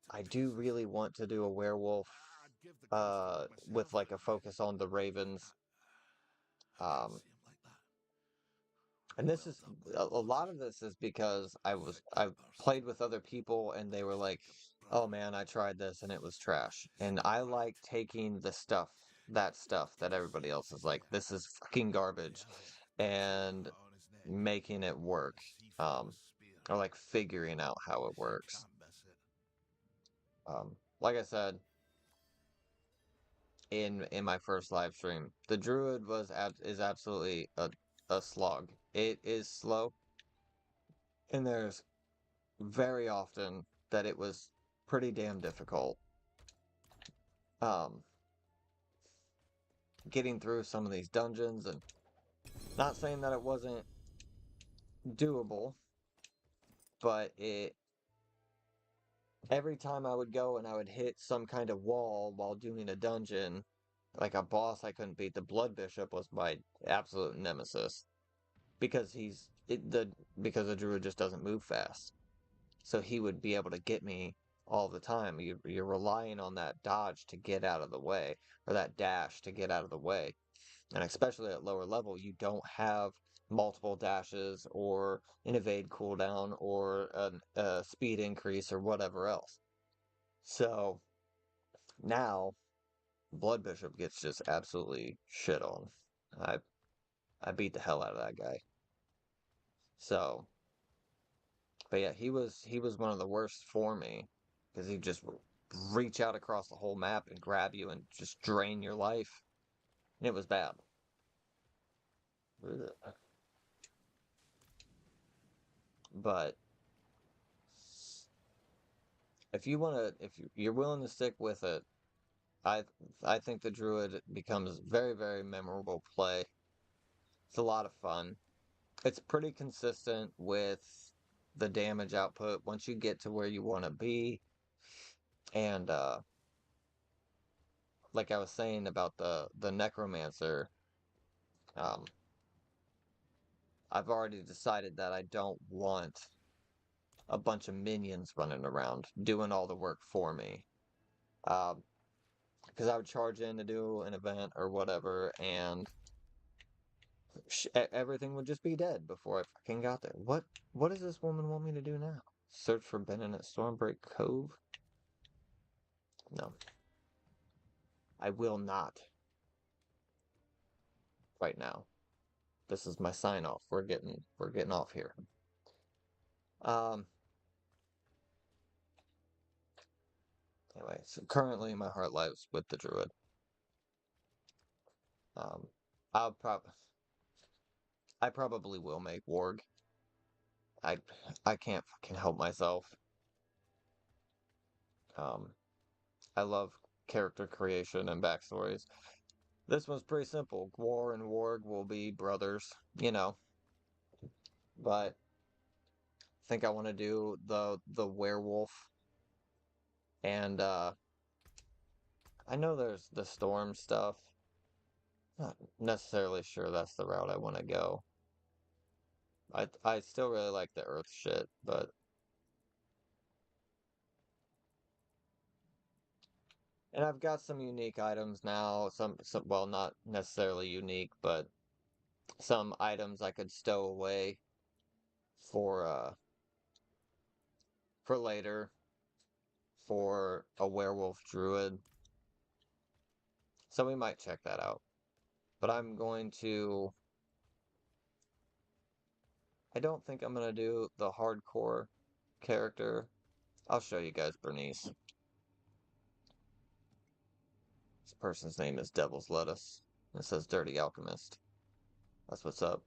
I do really want to do a werewolf with like a focus on the ravens. Um and this is a lot of this is because I played with other people and they were like, "Oh man, I tried this and it was trash." And I like taking that stuff that everybody else is like, "This is fucking garbage," and making it work. Or like figuring out how it works. Like I said in my first live stream, the druid is absolutely a slog. It is slow, and there's very often that it was pretty damn difficult. Getting through some of these dungeons, and not saying that it wasn't doable, but every time I would go and I would hit some kind of wall while doing a dungeon, like a boss I couldn't beat, the Blood Bishop was my absolute nemesis because because the druid just doesn't move fast. So he would be able to get me all the time. You're relying on that dodge to get out of the way, or that dash to get out of the way. And especially at lower level, you don't have multiple dashes or an evade cooldown or a speed increase or whatever else. So now Blood Bishop gets just absolutely shit on. I I beat the hell out of that guy. So, but yeah, he was one of the worst for me because he'd just reach out across the whole map and grab you and just drain your life. And it was bad. But if you're willing to stick with it, I I think the druid becomes very, very memorable play. It's a lot of fun. It's pretty consistent with the damage output once you get to where you want to be. And like I was saying about the necromancer, um, I've already decided that I don't want a bunch of minions running around doing all the work for me. Because I would charge in to do an event or whatever, and everything would just be dead before I fucking got there. What does this woman want me to do now? Search for Benin at Stormbreak Cove? No. I will not. Right now. This is my sign off. We're getting off here. Anyway, so currently my heart lies with the druid. Um I'll I probably will make warg. I I can't fucking help myself. Um I love character creation and backstories. This one's pretty simple. Gwar and warg will be brothers, you know. But I think I want to do the werewolf, and I know there's the storm stuff. Not necessarily sure that's the route I want to go. I still really like the earth shit, but and I've got some unique items now. Some well, not necessarily unique, but some items I could stow away for later for a werewolf druid. So we might check that out. But I'm going to I don't think I'm gonna do the hardcore character. I'll show you guys Bernice. This person's name is Devil's Lettuce. It says Dirty Alchemist. That's what's up.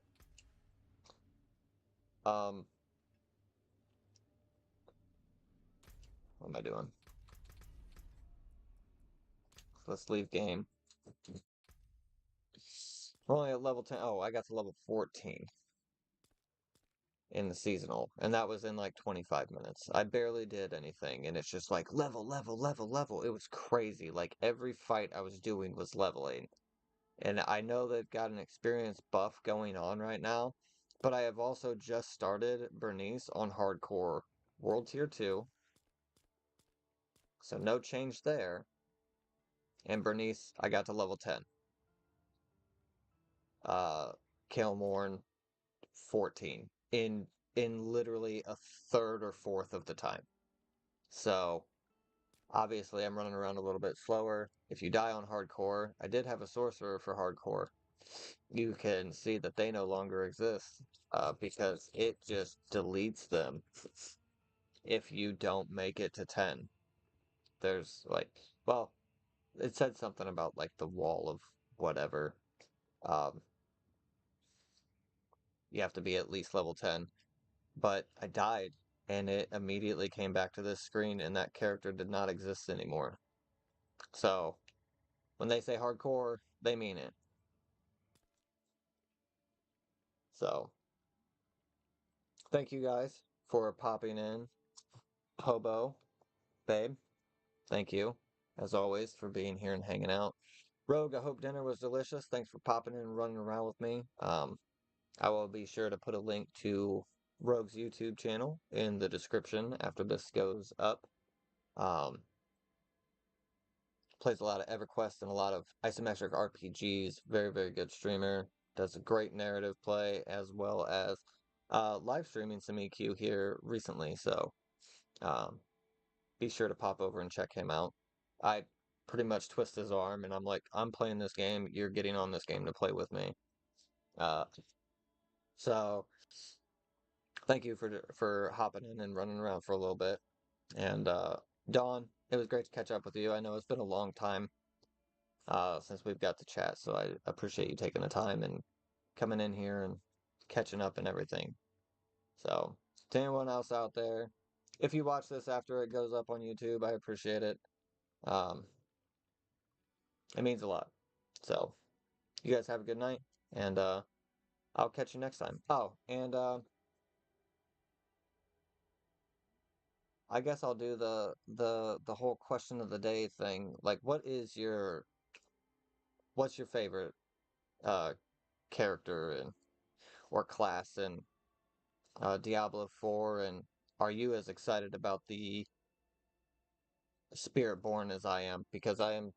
What am I doing? Let's leave game. We're only at level 10. Oh, I got to level 14 in the seasonal, and that was in like 25 minutes. I barely did anything, and it's just like level, level, level, level. It was crazy. Like every fight I was doing was leveling. And I know they've got an experience buff going on right now, but I have also just started Bernice on hardcore World Tier 2. So no change there. And Bernice, I got to level 10. Kael'Morn 14 in literally a third or fourth of the time. So obviously I'm running around a little bit slower. If you die on hardcore, I did have a sorcerer for hardcore. You can see that they no longer exist because it just deletes them if you don't make it to 10. There's like, well, it said something about like the wall of whatever. Um, you have to be at least level 10. But I died and it immediately came back to this screen and that character did not exist anymore. So when they say hardcore, they mean it. So thank you guys for popping in. Hobo, babe, thank you, as always, for being here and hanging out. Rogue, I hope dinner was delicious. Thanks for popping in and running around with me. I will be sure to put a link to Rogue's YouTube channel in the description after this goes up. Plays a lot of EverQuest and a lot of isometric RPGs. Very, very good streamer. Does a great narrative play as well as live streaming some EQ here recently. So be sure to pop over and check him out. I pretty much twist his arm and I'm like, I'm playing this game. You're getting on this game to play with me. So thank you for hopping in and running around for a little bit. And Dawn, it was great to catch up with you. I know it's been a long time since we've got to chat, so I appreciate you taking the time and coming in here and catching up and everything. So To anyone else out there, if you watch this after it goes up on YouTube, I appreciate it. Um, it means a lot. So, you guys have a good night, and I'll catch you next time. Oh, and I guess I'll do the whole question of the day thing. Like, what's your favorite uh character and or class in Diablo 4, and are you as excited about the Spiritborn as I am? Because I am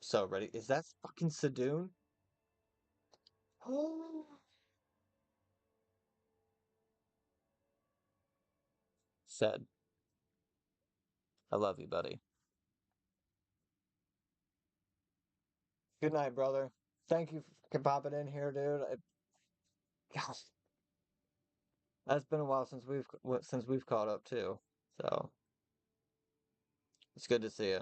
so ready. Is that fucking Sadoon? Said, I love you, buddy. Good night, brother. Thank you for popping in here, dude. Gosh, that's been a while since we've caught up too. So it's good to see you.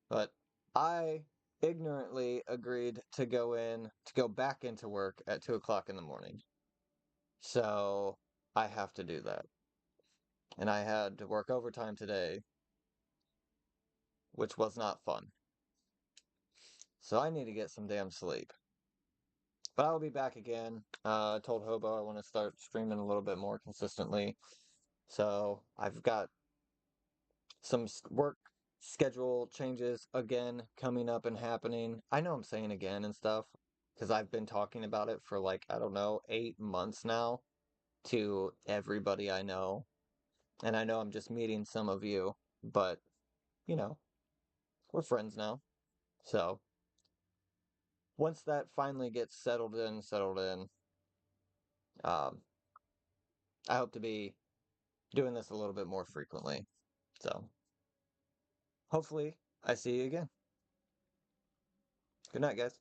But I ignorantly agreed to go back into work at 2 o'clock in the morning. So I have to do that. And I had to work overtime today, which was not fun. So I need to get some damn sleep. But I will be back again. I told Hobo I want to start streaming a little bit more consistently. So I've got some work schedule changes again coming up and happening. I know I'm saying again and stuff because I've been talking about it for like, I don't know, 8 months now to everybody I know. And I know I'm just meeting some of you, but you know, we're friends now. So once that finally gets settled in, um, I hope to be doing this a little bit more frequently. So hopefully I see you again. Good night, guys.